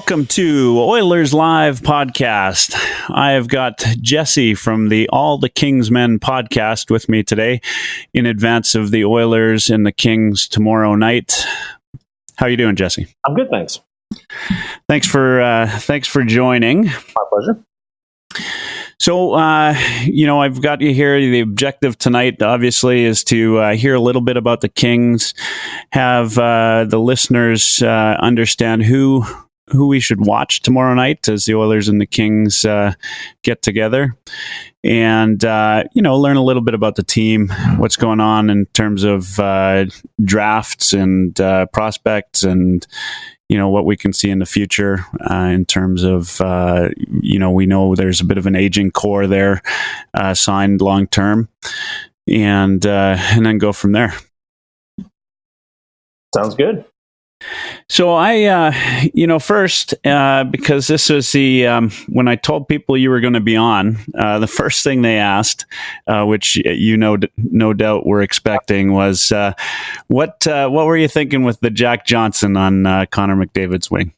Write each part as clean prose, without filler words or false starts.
Welcome to Oilers Live podcast. I have got Jesse from the All the Kings Men podcast with me today in advance of the Oilers and the Kings tomorrow night. How you doing, Jesse? I'm good, thanks. Thanks for joining. My pleasure. So, I've got you here. The objective tonight, obviously, is to hear a little bit about the Kings, have the listeners understand who we should watch tomorrow night as the Oilers and the Kings get together, and learn a little bit about the team, what's going on in terms of drafts and prospects, and what we can see in the future in terms of we know there's a bit of an aging core there, signed long term, and then go from there. Sounds good. So I, first, because this was when I told people you were going to be on, the first thing they asked, which no doubt were expecting, was what were you thinking with the Jack Johnson on Connor McDavid's wing?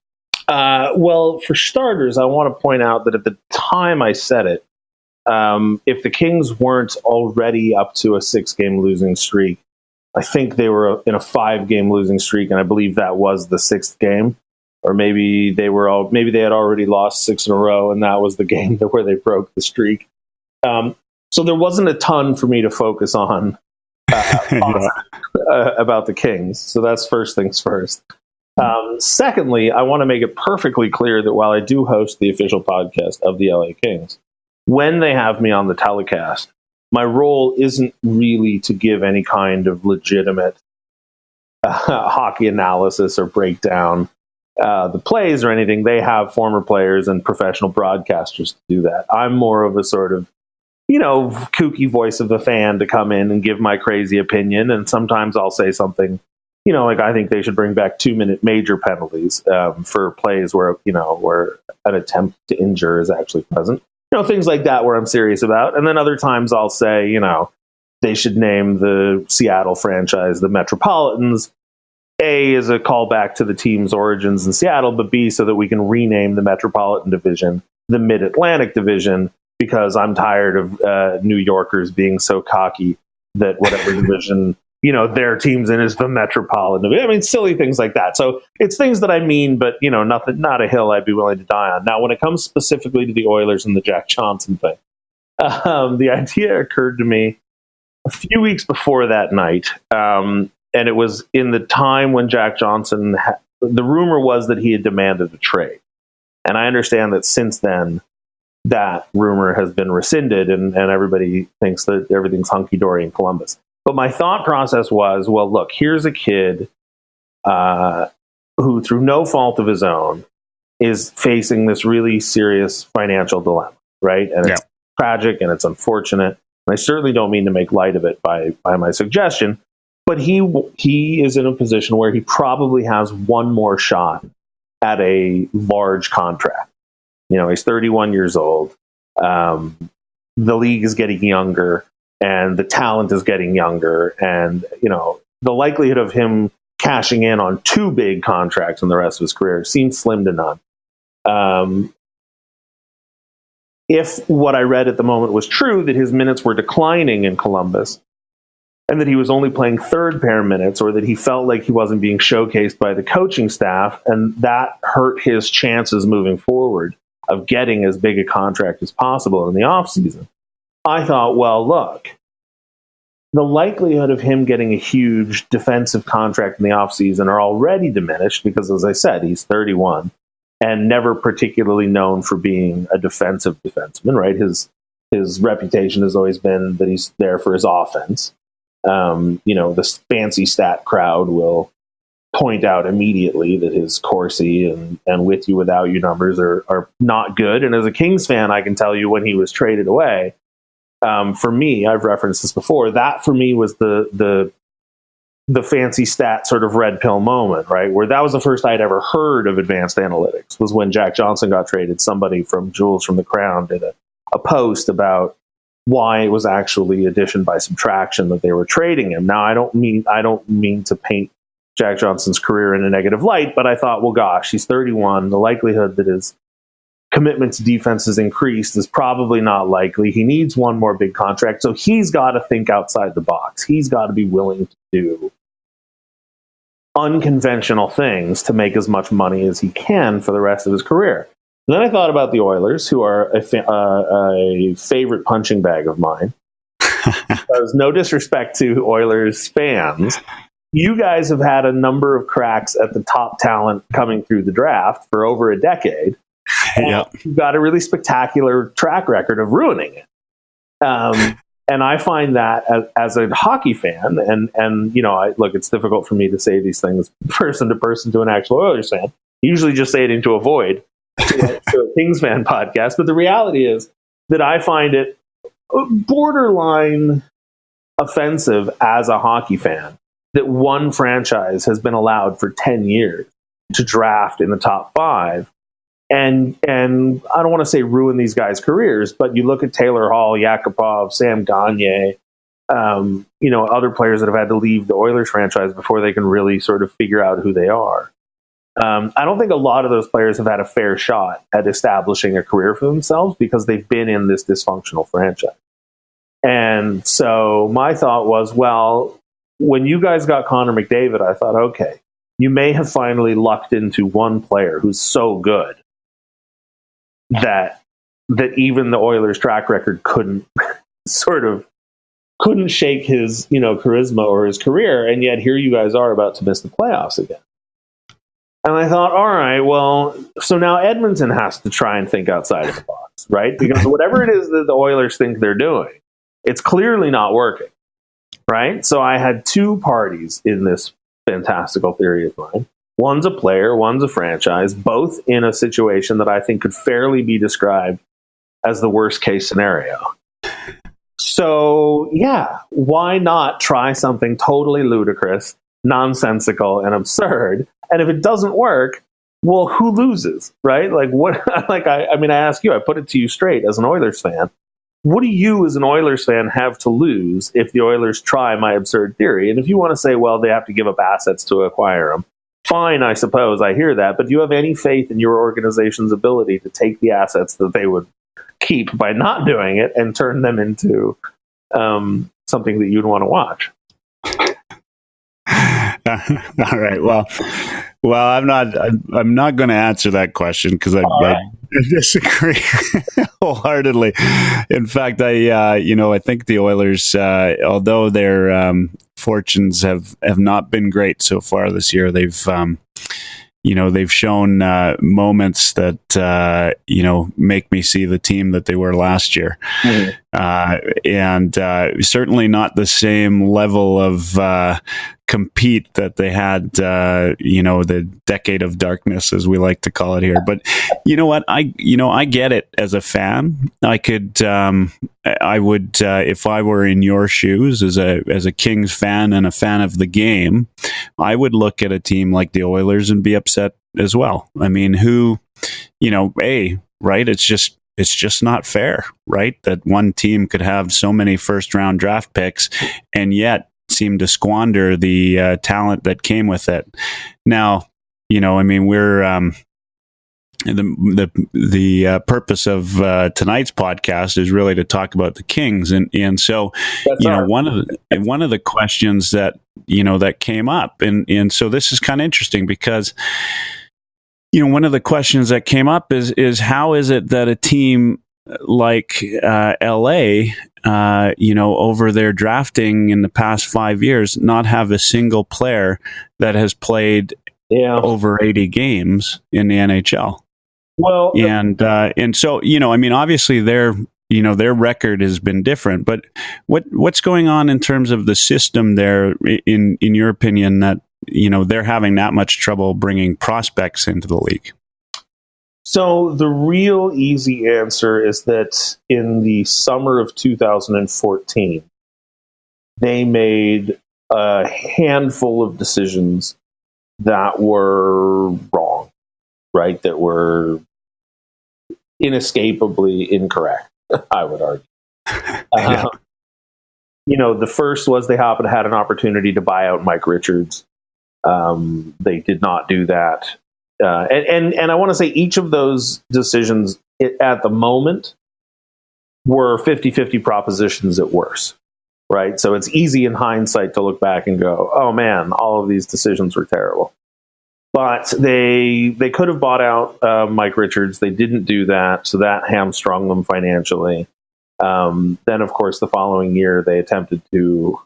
Well, for starters, I want to point out that at the time I said it, if the Kings weren't already up to a 6-game losing streak, I think they were in a 5-game losing streak, and I believe that was the 6th game, or maybe they had already lost 6 in a row, and that was the game where they broke the streak. So there wasn't a ton for me to focus on about the Kings. So that's first things first. Secondly, I want to make it perfectly clear that while I do host the official podcast of the LA Kings, when they have me on the telecast, my role isn't really to give any kind of legitimate hockey analysis or breakdown the plays or anything. They have former players and professional broadcasters to do that. I'm more of a sort of, kooky voice of the fan to come in and give my crazy opinion. And sometimes I'll say something, like I think they should bring back 2-minute major penalties for plays where an attempt to injure is actually present. Things like that where I'm serious about. And then other times I'll say, they should name the Seattle franchise the Metropolitans. A, is a callback to the team's origins in Seattle, but B, so that we can rename the Metropolitan Division the Mid-Atlantic Division, because I'm tired of New Yorkers being so cocky that whatever division their team's in is the Metropolitan. I mean, silly things like that. So it's things that I mean, but not a hill I'd be willing to die on. Now, when it comes specifically to the Oilers and the Jack Johnson thing, the idea occurred to me a few weeks before that night, and it was in the time when Jack Johnson. The rumor was that he had demanded a trade, and I understand that since then that rumor has been rescinded, and everybody thinks that everything's hunky dory in Columbus. But my thought process was, well, look, here's a kid who, through no fault of his own, is facing this really serious financial dilemma, right? And It's tragic and it's unfortunate. And I certainly don't mean to make light of it by my suggestion, but he is in a position where he probably has one more shot at a large contract. He's 31 years old. The league is getting younger. And the talent is getting younger, and the likelihood of him cashing in on 2 big contracts in the rest of his career seems slim to none. If what I read at the moment was true, that his minutes were declining in Columbus, and that he was only playing third pair minutes, or that he felt like he wasn't being showcased by the coaching staff, and that hurt his chances moving forward of getting as big a contract as possible in the offseason, I thought, well, look, the likelihood of him getting a huge defensive contract in the offseason are already diminished because, as I said, he's 31 and never particularly known for being a defensive defenseman, right? His reputation has always been that he's there for his offense. The fancy stat crowd will point out immediately that his Corsi and with you, without you numbers are not good. And as a Kings fan, I can tell you when he was traded away, for me, I've referenced this before, that for me was the fancy stat sort of red pill moment, right? Where that was the first I'd ever heard of advanced analytics, was when Jack Johnson got traded. Somebody from Jules from the Crown did a post about why it was actually addition by subtraction that they were trading him. Now, I don't mean to paint Jack Johnson's career in a negative light, but I thought, well, gosh, he's 31. The likelihood that his commitment to defense has increased is probably not likely. He needs one more big contract, so he's got to think outside the box. He's got to be willing to do unconventional things to make as much money as he can for the rest of his career. And then I thought about the Oilers, who are a favorite punching bag of mine. Because no disrespect to Oilers fans, you guys have had a number of cracks at the top talent coming through the draft for over a decade. Yep. You've got a really spectacular track record of ruining it. And I find that as a hockey fan, and you know, look, it's difficult for me to say these things person to person to an actual Oilers fan. Usually just say it into a void to a Kings fan podcast. But the reality is that I find it borderline offensive as a hockey fan that one franchise has been allowed for 10 years to draft in the top 5. And I don't want to say ruin these guys' careers, but you look at Taylor Hall, Yakupov, Sam Gagner, you know, other players that have had to leave the Oilers franchise before they can really sort of figure out who they are. I don't think a lot of those players have had a fair shot at establishing a career for themselves because they've been in this dysfunctional franchise. And so my thought was, well, when you guys got Connor McDavid, I thought, okay, you may have finally lucked into one player who's so good that even the Oilers' track record couldn't shake his, you know, charisma or his career, and yet here you guys are about to miss the playoffs again. And I thought, all right, well, so now Edmonton has to try and think outside of the box, right? Because whatever it is that the Oilers think they're doing, it's clearly not working, right? So I had two parties in this fantastical theory of mine. One's a player, one's a franchise, both in a situation that I think could fairly be described as the worst case scenario. So, yeah, why not try something totally ludicrous, nonsensical, and absurd? And if it doesn't work, well, who loses, right? Like, what? Like, I mean, I ask you, I put it to you straight as an Oilers fan. What do you, as an Oilers fan, have to lose if the Oilers try my absurd theory? And if you want to say, well, they have to give up assets to acquire them, fine, I suppose, I hear that. But do you have any faith in your organization's ability to take the assets that they would keep by not doing it and turn them into something that you'd want to watch? All right. Well, I'm not going to answer that question because I disagree wholeheartedly. In fact, I think the Oilers, although their fortunes have not been great so far this year, they've shown moments that make me see the team that they were last year, and certainly not the same level of compete that they had, the decade of darkness, as we like to call it here. But you know what? I get it as a fan. I would, if I were in your shoes as a Kings fan and a fan of the game, I would look at a team like the Oilers and be upset as well. I mean, right? It's just not fair, right? That one team could have so many first round draft picks and yet seem to squander the talent that came with it. Now, we're the purpose of tonight's podcast is really to talk about the Kings, and so one of the questions that that came up, and so this is kind of interesting because one of the questions that came up is how is it that a team like LA, over their drafting in the past 5 years, not have a single player that has played over 80 games in the NHL. Well, and so obviously their record has been different, but what's going on in terms of the system there, in your opinion, that they're having that much trouble bringing prospects into the league? So the real easy answer is that in the summer of 2014, they made a handful of decisions that were wrong, right? That were inescapably incorrect, I would argue. The first was they had an opportunity to buy out Mike Richards. They did not do that. And I want to say each of those decisions at the moment were 50-50 propositions at worst, right? So it's easy in hindsight to look back and go, oh man, all of these decisions were terrible. But they could have bought out Mike Richards. They didn't do that, so that hamstrung them financially. Then, of course, the following year, they attempted to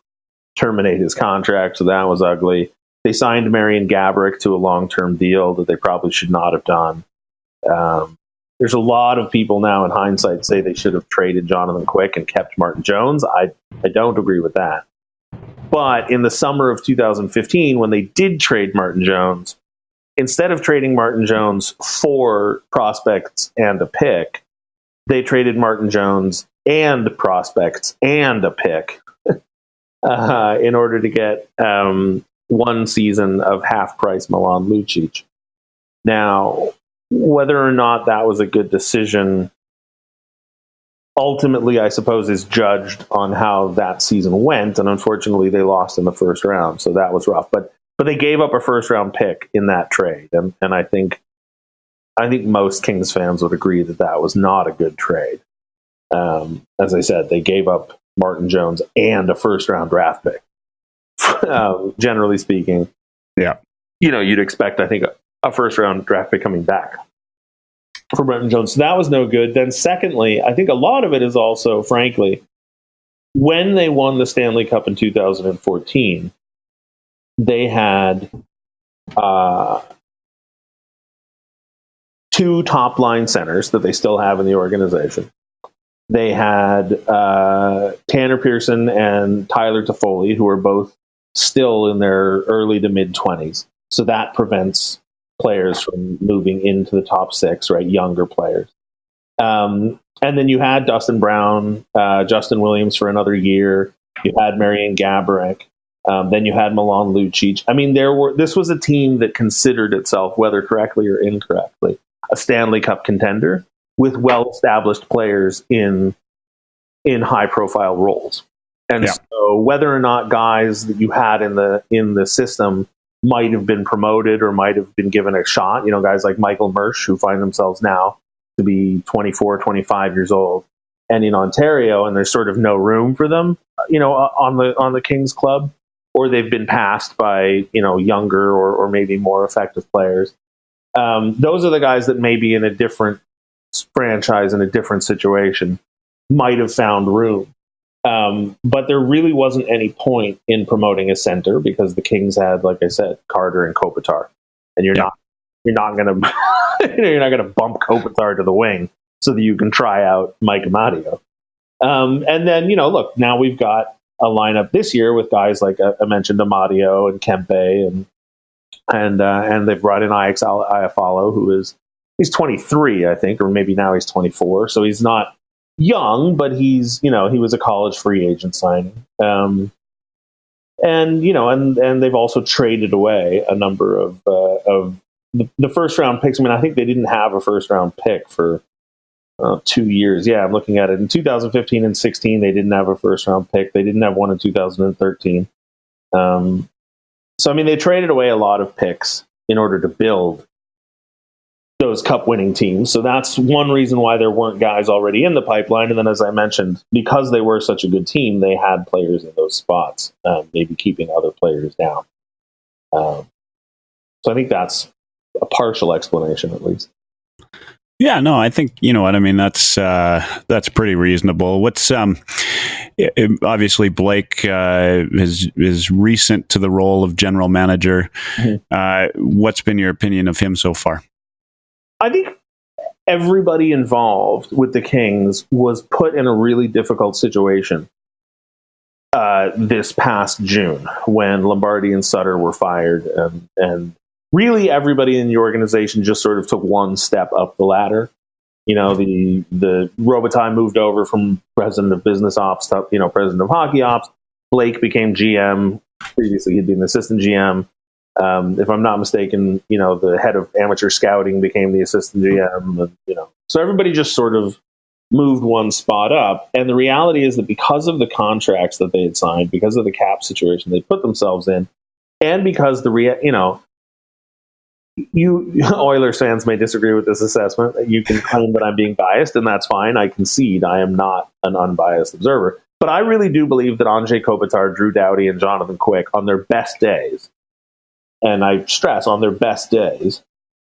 terminate his contract, so that was ugly. They signed Marian Gaborik to a long-term deal that they probably should not have done. There's a lot of people now in hindsight say they should have traded Jonathan Quick and kept Martin Jones. I don't agree with that. But in the summer of 2015, when they did trade Martin Jones, instead of trading Martin Jones for prospects and a pick, they traded Martin Jones and prospects and a pick in order to get one season of half-price Milan Lucic. Now, whether or not that was a good decision, ultimately, I suppose, is judged on how that season went, and unfortunately, they lost in the first round, so that was rough. But they gave up a first-round pick in that trade, and I think most Kings fans would agree that that was not a good trade. As I said, they gave up Martin Jones and a first-round draft pick. Generally speaking, yeah, you'd expect, I think, a first-round draft pick coming back for Martin Jones. So that was no good. Then, secondly, I think a lot of it is also, frankly, when they won the Stanley Cup in 2014, they had two top-line centers that they still have in the organization. They had Tanner Pearson and Tyler Toffoli, who are both still in their early to mid-20s. So that prevents players from moving into the top six, right? Younger players. And then you had Dustin Brown, Justin Williams for another year. You had Marian Gaborik. Then you had Milan Lucic. I mean, this was a team that considered itself, whether correctly or incorrectly, a Stanley Cup contender with well-established players in high-profile roles. And so whether or not guys that you had in the system might have been promoted or might have been given a shot, guys like Michael Mersch, who find themselves now to be 24, 25 years old and in Ontario, and there's sort of no room for them, on the Kings club, or they've been passed by, younger or maybe more effective players. Those are the guys that maybe in a different franchise, in a different situation, might have found room. But there really wasn't any point in promoting a center because the Kings had, like I said, Carter and Kopitar, and you're not going to you're not going to bump Kopitar to the wing so that you can try out Mike Amadio. And then look, now we've got a lineup this year with guys like I mentioned Amadio and Kempe, and they've brought in Ix Iafallo, who he's 23, I think, or maybe now he's 24, so he's not young, but he's he was a college free agent signing, and they've also traded away a number of the first round picks. I mean, I think they didn't have a first round pick for 2 years. Yeah, I'm looking at it. In 2015 and 16, they didn't have a first round pick. They didn't have one in 2013. So I mean, they traded away a lot of picks in order to build those cup-winning teams. So that's one reason why there weren't guys already in the pipeline. And then, as I mentioned, because they were such a good team, they had players in those spots, maybe keeping other players down. So I think that's a partial explanation, at least. Yeah, no, I think, what I mean, that's pretty reasonable. What's obviously Blake is recent to the role of general manager. Mm-hmm. What's been your opinion of him so far? I think everybody involved with the Kings was put in a really difficult situation this past June when Lombardi and Sutter were fired, and really everybody in the organization just sort of took one step up the ladder. The Robitaille moved over from president of business ops to president of hockey ops. Blake became GM. Previously, he'd been the assistant GM. If I'm not mistaken, the head of amateur scouting became the assistant GM. So everybody just sort of moved one spot up. And the reality is that because of the contracts that they had signed, because of the cap situation they put themselves in, and because you Oilers fans may disagree with this assessment. You can claim that I'm being biased, and that's fine. I concede I am not an unbiased observer. But I really do believe that Anze Kopitar, Drew Doughty, and Jonathan Quick, on their best days, and I stress on their best days,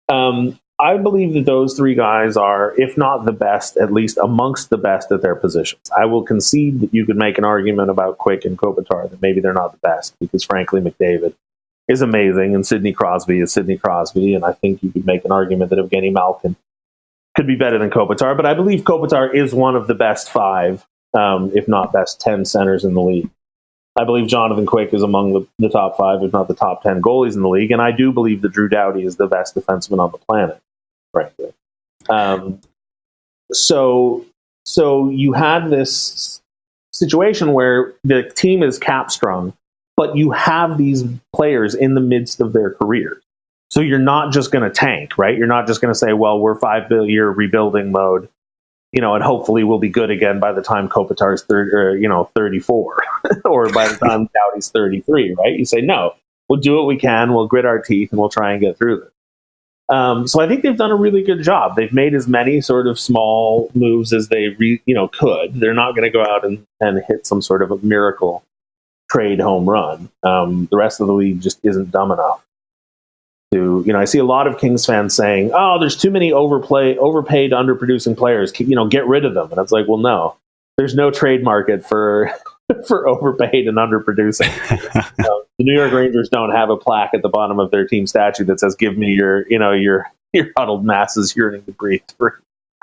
I believe that those three guys are, if not the best, at least amongst the best at their positions. I will concede that you could make an argument about Quick and Kopitar that maybe they're not the best, because frankly, McDavid is amazing, and Sidney Crosby is Sidney Crosby, and I think you could make an argument that Evgeny Malkin could be better than Kopitar, but I believe Kopitar is one of the best 5, if not best 10 centers in the league. I believe Jonathan Quick is among the top 5, if not the top 10 goalies in the league, and I do believe that Drew Doughty is the best defenseman on the planet, frankly. So you had this situation where the team is cap-strung, but you have these players in the midst of their careers. So you're not just going to tank, right? You're not just going to say, well, we're 5-year rebuilding mode, and hopefully we'll be good again by the time Kopitar's 34, or by the time Doughty's 33, right? You say, no, we'll do what we can, we'll grit our teeth, and we'll try and get through this. So I think they've done a really good job. They've made as many sort of small moves as they could. They're not going to go out and hit some sort of a miracle trade home run. The rest of the league just isn't dumb enough to, I see a lot of Kings fans saying, oh, there's too many overpaid, underproducing players, get rid of them. And it's like, well, no, there's no trade market for overpaid and underproducing. The New York Rangers don't have a plaque at the bottom of their team statue that says, give me your huddled masses yearning to breathe free.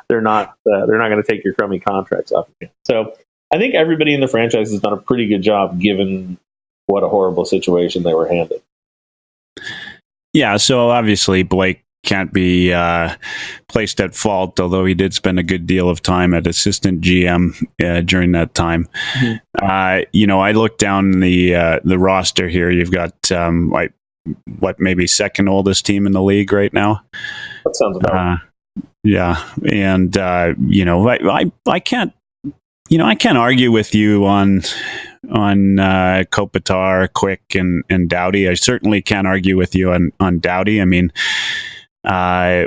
They're not going to take your crummy contracts off of you. So I think everybody in the franchise has done a pretty good job, given what a horrible situation they were handed. Yeah, so obviously Blake can't be placed at fault, although he did spend a good deal of time at assistant GM during that time. Mm-hmm. I looked down the roster here. You've got maybe second oldest team in the league right now. That sounds about right. Yeah, and I can't. I can't argue with you on Kopitar, Quick, and Doughty. I certainly can't argue with you on Doughty. I mean,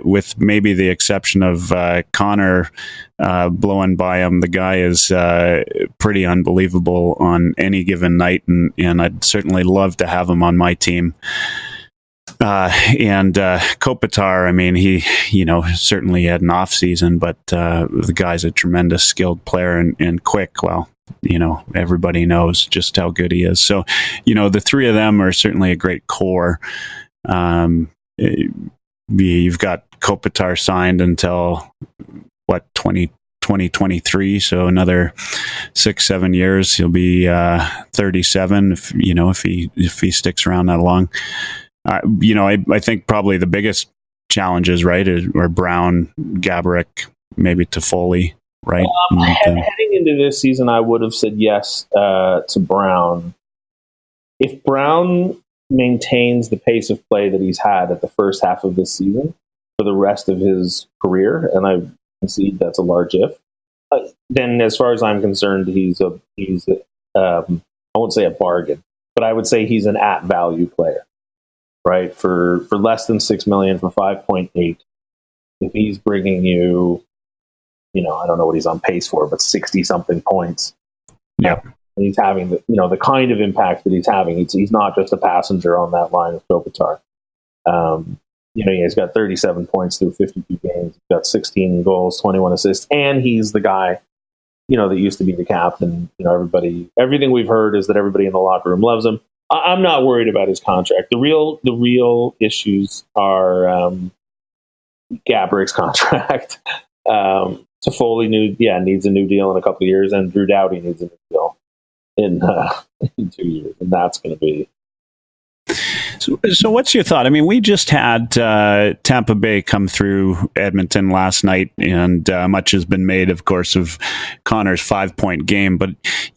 with maybe the exception of Connor blowing by him, the guy is pretty unbelievable on any given night, and I'd certainly love to have him on my team. And Kopitar, I mean, he, certainly had an off season, but the guy's a tremendous skilled player, and Quick, well, everybody knows just how good he is. So, the three of them are certainly a great core. You've got Kopitar signed until 2023, so another 6-7 years. He'll be 37 if he sticks around that long. I think probably the biggest challenges, right, are Brown, Gaborik, maybe Toffoli, right? Heading into this season, I would have said yes to Brown. If Brown maintains the pace of play that he's had at the first half of this season for the rest of his career, and I concede that's a large if, then as far as I'm concerned, he's I won't say a bargain, but I would say he's an at value player. Right, for less than $6 million, for 5.8, if he's bringing you, I don't know what he's on pace for, but 60 something points. Yeah, and he's having the kind of impact that he's having. He's not just a passenger on that line of Kopitar. He's got 37 points through 52 games. He's got 16 goals, 21 assists, and he's the guy, that used to be the captain. Everything we've heard is that everybody in the locker room loves him. I'm not worried about his contract. The real issues are Gaborik's contract. Toffoli needs a new deal in a couple of years, and Drew Doughty needs a new deal in 2 years, and that's going to be So what's your thought? I mean, we just had Tampa Bay come through Edmonton last night, and much has been made, of course, of Connor's 5-point game. But,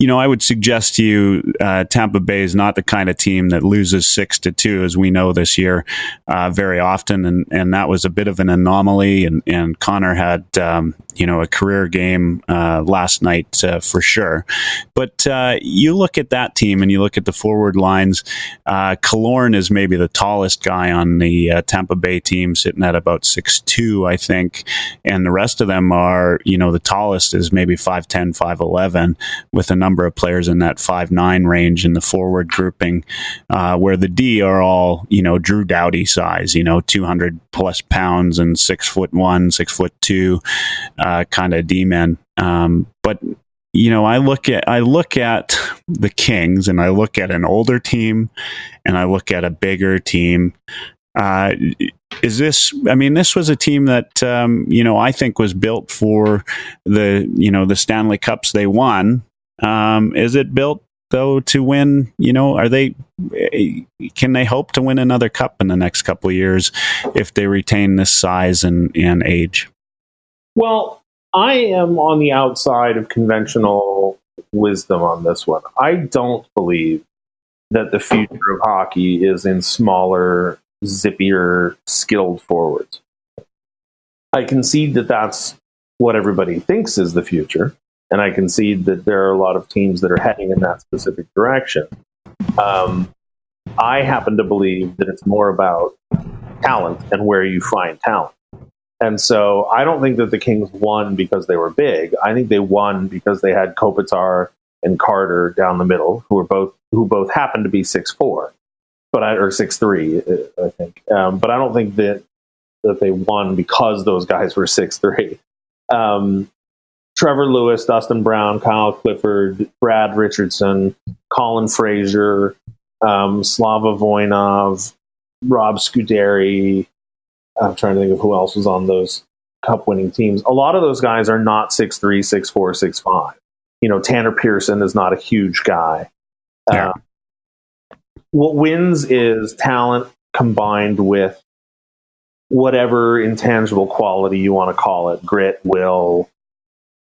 I would suggest to you Tampa Bay is not the kind of team that loses 6-2, as we know this year, very often. And that was a bit of an anomaly. And Connor had, a career game last night for sure. But you look at that team and you look at the forward lines. Killorn is maybe the tallest guy on the Tampa Bay team, sitting at about 6'2", I think. And the rest of them are, the tallest is maybe 5'10", 5'11", with a number of players in that 5'9" range in the forward grouping, where the D are all, Drew Doughty size, 200 plus pounds and 6'1", 6'2", kind of D-men. But I look at the Kings, and I look at an older team, and I look at a bigger team. This was a team that I think was built for the Stanley Cups they won. Is it built though to win? Can they hope to win another cup in the next couple of years if they retain this size and age? Well, I am on the outside of conventional wisdom on this one. I don't believe that the future of hockey is in smaller, zippier, skilled forwards. I concede that that's what everybody thinks is the future, and I concede that there are a lot of teams that are heading in that specific direction. I happen to believe that it's more about talent and where you find talent. And so I don't think that the Kings won because they were big. I think they won because they had Kopitar and Carter down the middle, who both happened to be 6'4", or 6'3", I think. But I don't think that they won because those guys were 6'3". Trevor Lewis, Dustin Brown, Kyle Clifford, Brad Richardson, Colin Fraser, Slava Voinov, Rob Scuderi. I'm trying to think of who else was on those cup-winning teams. A lot of those guys are not 6'3", 6'4", 6'5". Tanner Pearson is not a huge guy. Yeah. What wins is talent combined with whatever intangible quality you want to call it. Grit, will,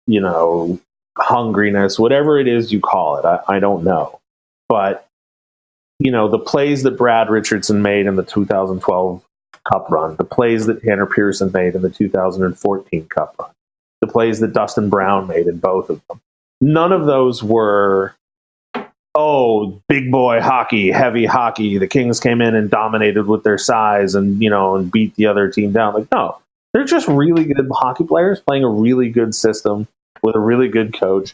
hungriness, whatever it is you call it. I don't know. But, the plays that Brad Richardson made in the 2012 Cup run, the plays that Tanner Pearson made in the 2014 Cup run, the plays that Dustin Brown made in both of them. None of those were, big boy hockey, heavy hockey. The Kings came in and dominated with their size and beat the other team down. No, they're just really good hockey players playing a really good system with a really good coach.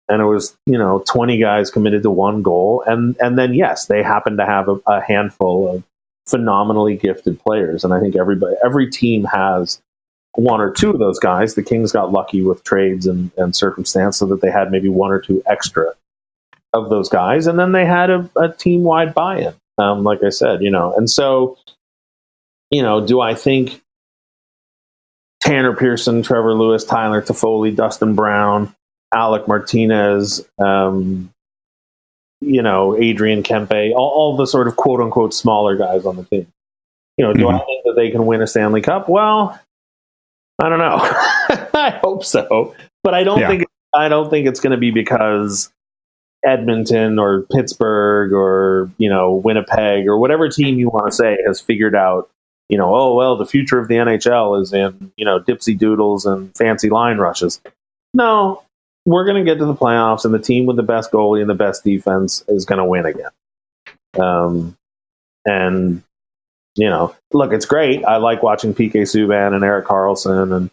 And it was, 20 guys committed to one goal. And then, yes, they happen to have a handful of phenomenally gifted players, and I think every team has one or two of those guys. The Kings got lucky with trades and circumstance, so that they had maybe one or two extra of those guys, and then they had a team-wide buy-in. Like I said, and so, do I think Tanner Pearson, Trevor Lewis, Tyler Toffoli, Dustin Brown, Alec Martinez, Adrian Kempe, all the sort of quote unquote smaller guys on the team. Do I think that they can win a Stanley Cup? Well, I don't know. I hope so, but I don't think it's going to be because Edmonton or Pittsburgh or Winnipeg or whatever team you want to say has figured out. The future of the NHL is in dipsy doodles and fancy line rushes. No. We're going to get to the playoffs, and the team with the best goalie and the best defense is going to win again. Look, it's great. I like watching PK Subban and Erik Karlsson and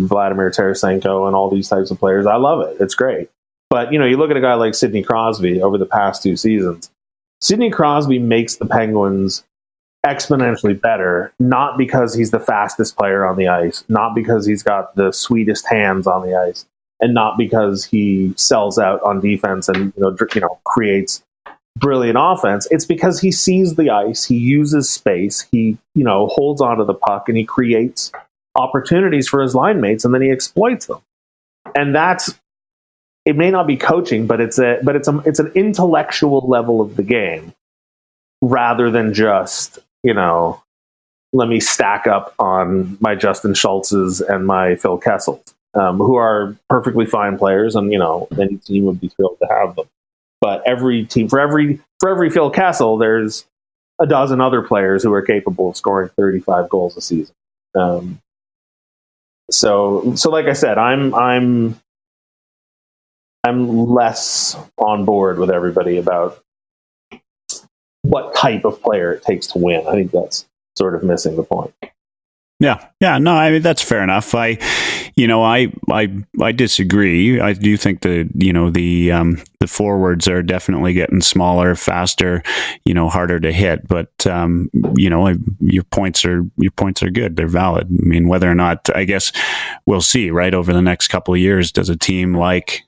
Vladimir Tarasenko and all these types of players. I love it. It's great. But, you look at a guy like Sidney Crosby over the past 2 seasons. Sidney Crosby makes the Penguins exponentially better, not because he's the fastest player on the ice, not because he's got the sweetest hands on the ice, and not because he sells out on defense and creates brilliant offense. It's because he sees the ice, he uses space, he holds onto the puck, and he creates opportunities for his line mates, and then he exploits them. And it may not be coaching, but it's an intellectual level of the game rather than just, let me stack up on my Justin Schultzes and my Phil Kessels, who are perfectly fine players, and any team would be thrilled to have them. But every team, for every Phil Kessel, there's a dozen other players who are capable of scoring 35 goals a season. So like I said, I'm less on board with everybody about what type of player it takes to win. I think that's sort of missing the point. Yeah. No, I mean, that's fair enough. I disagree. I do think the forwards are definitely getting smaller, faster, harder to hit. But your points are good. They're valid. I mean, whether or not, I guess we'll see. Right, over the next couple of years, does a team like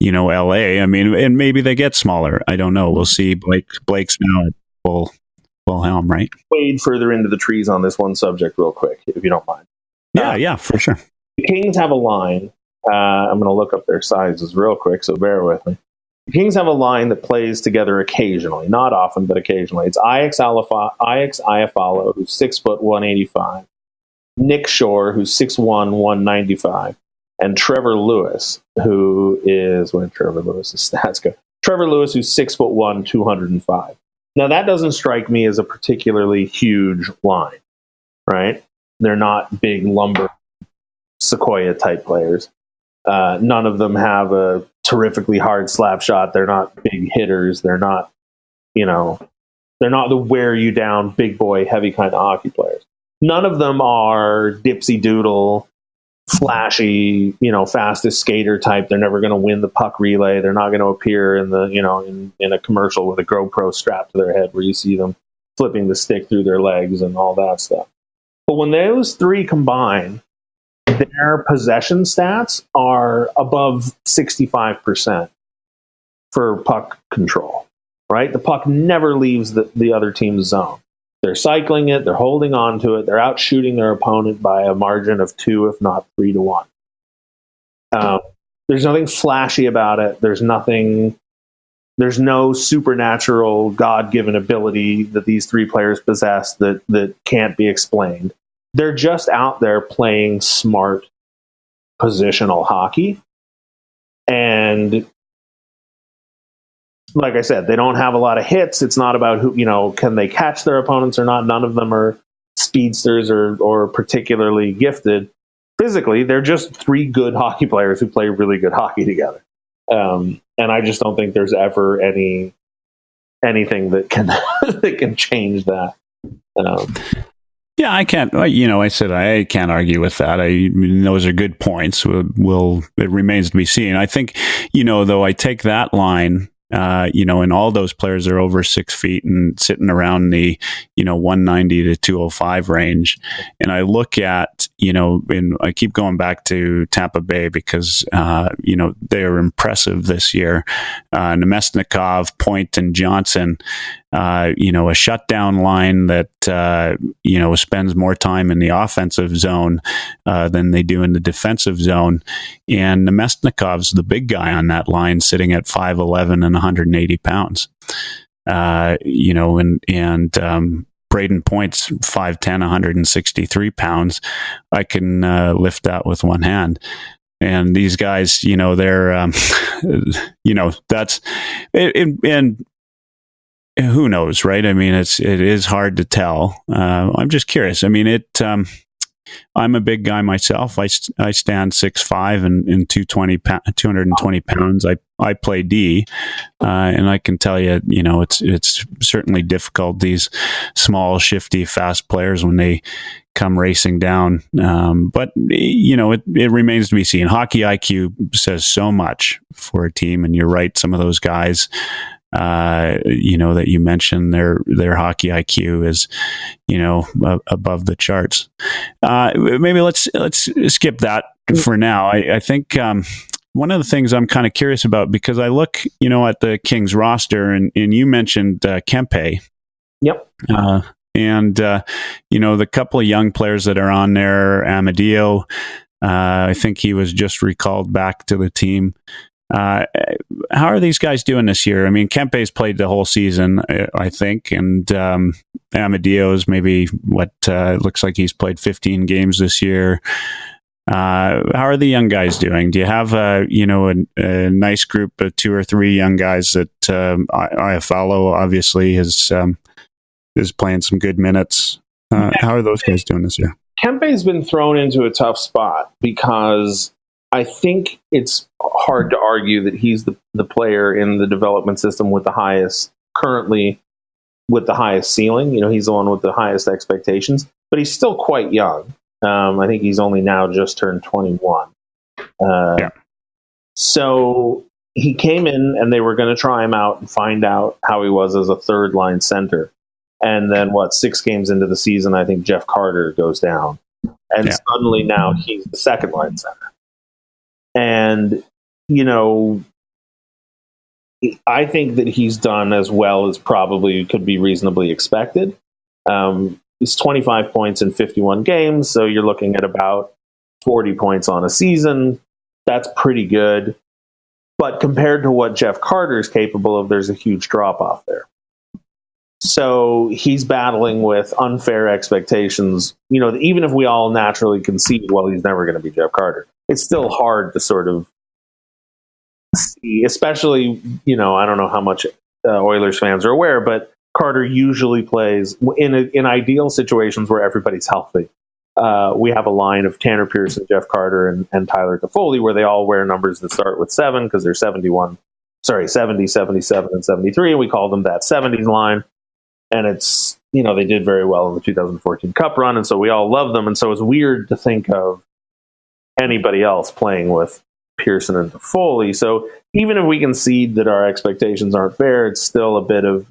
LA? I mean, and maybe they get smaller. I don't know. We'll see. Blake's now at full helm, right? Wade further into the trees on this one subject real quick, if you don't mind. Yeah, for sure. The Kings have a line. I'm going to look up their sizes real quick, so bear with me. The Kings have a line that plays together occasionally, not often, but occasionally. It's Ix Iafallo, who's 6 foot 185, Nick Shore, who's 6'1", 195, and Trevor Lewis, who is, where did Trevor Lewis's stats go? Trevor Lewis, who's 6'1", 205. Now, that doesn't strike me as a particularly huge line, right? They're not big lumber Sequoia-type players. None of them have a terrifically hard slap shot. They're not big hitters. They're not, they're not the wear-you-down, big boy, heavy kind of hockey players. None of them are dipsy-doodle, flashy, fastest skater type. They're never going to win the puck relay. They're not going to appear in the, in a commercial with a GoPro strapped to their head where you see them flipping the stick through their legs and all that stuff. But when those three combine, their possession stats are above 65% for puck control, right? The puck never leaves the other team's zone. They're cycling it. They're holding on to it. They're out shooting their opponent by a margin of 2, if not 3 to 1. There's nothing flashy about it. There's no supernatural God-given ability that these three players possess that can't be explained. They're just out there playing smart positional hockey. And like I said, they don't have a lot of hits. It's not about who, can they catch their opponents or not. None of them are speedsters or particularly gifted. Physically, they're just three good hockey players who play really good hockey together. And I just don't think there's ever anything that can that can change that. Yeah, I can't. I said I can't argue with that. Those are good points. It remains to be seen. I think, though, I take that line. And all those players are over 6 feet and sitting around the, 190 to 205 range. And I look at, and I keep going back to Tampa Bay because, they are impressive this year. Nemestnikov, Point, and Johnson, a shutdown line that, spends more time in the offensive zone than they do in the defensive zone. And Nemestnikov's the big guy on that line, sitting at 5'11" and 180 pounds. Braden Point's 5'10", 163 pounds. I can lift that with one hand. And these guys, they're, that's it, and who knows, right? I mean, it is hard to tell. I'm just curious. I mean, I'm a big guy myself. I stand 6'5" and 220 pounds. I play D, and I can tell you, it's certainly difficult. These small, shifty, fast players when they come racing down. But it remains to be seen. Hockey IQ says so much for a team, and you're right. Some of those guys, that you mentioned, their hockey IQ is, above the charts. Maybe let's skip that for now. I think one of the things I'm kind of curious about, because I look, at the Kings roster, and you mentioned Kempe. Yep. And the couple of young players that are on there, Amadio, I think he was just recalled back to the team. How are these guys doing this year? I mean, Kempe's played the whole season, I think, and Amadeo's maybe looks like he's played 15 games this year. How are the young guys doing? Do you have a nice group of 2 or 3 young guys that I follow? Obviously, is playing some good minutes. How are those guys doing this year? Kempe's been thrown into a tough spot because I think it's hard to argue that he's the player in the development system with the highest ceiling. He's the one with the highest expectations, but he's still quite young. I think he's only now just turned 21. So he came in and they were going to try him out and find out how he was as a third line center. And then 6 games into the season, I think Jeff Carter goes down. And suddenly now he's the second line center. And, I think that he's done as well as probably could be reasonably expected. He's 25 points in 51 games, so you're looking at about 40 points on a season. That's pretty good. But compared to what Jeff Carter is capable of, there's a huge drop-off there. So he's battling with unfair expectations. Even if we all naturally concede, well, he's never going to be Jeff Carter, it's still hard to sort of see, especially, I don't know how much Oilers fans are aware, but Carter usually plays in ideal situations where everybody's healthy. We have a line of Tanner Pearson, Jeff Carter, and Tyler Toffoli where they all wear numbers that start with 7 because they're 70, 77, and 73, and we call them that 70s line. And it's, they did very well in the 2014 Cup run, and so we all love them. And so it's weird to think of anybody else playing with Pearson and Toffoli. So even if we concede that our expectations aren't fair, it's still a bit of,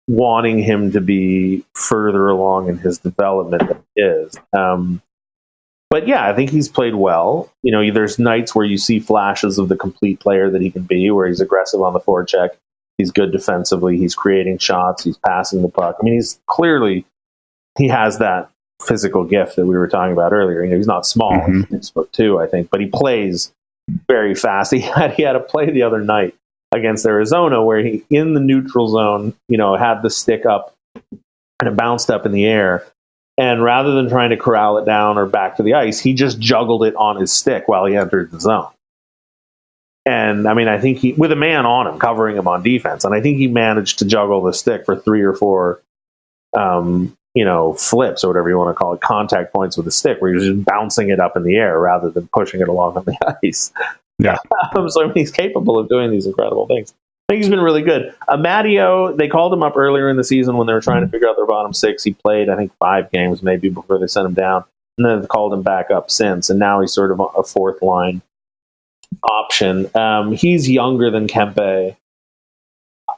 wanting him to be further along in his development than he is. But yeah, I think he's played well. There's nights where you see flashes of the complete player that he can be, where he's aggressive on the forecheck. He's good defensively. He's creating shots. He's passing the puck. I mean, he has that physical gift that we were talking about earlier. He's not small. Mm-hmm. He's 6'2", I think, but he plays very fast. He had a play the other night against Arizona where he, in the neutral zone, had the stick up and it bounced up in the air. And rather than trying to corral it down or back to the ice, he just juggled it on his stick while he entered the zone. And I mean, I think with a man on him, covering him on defense, and I think he managed to juggle the stick for 3 or 4, flips or whatever you want to call it, contact points with the stick, where he was just bouncing it up in the air rather than pushing it along on the ice. Yeah. So I mean, he's capable of doing these incredible things. I think he's been really good. Amadio, they called him up earlier in the season when they were trying to figure out their bottom 6. He played, I think, 5 games maybe before they sent him down, and then they called him back up since, and now he's sort of a fourth line option. He's younger than Kempe.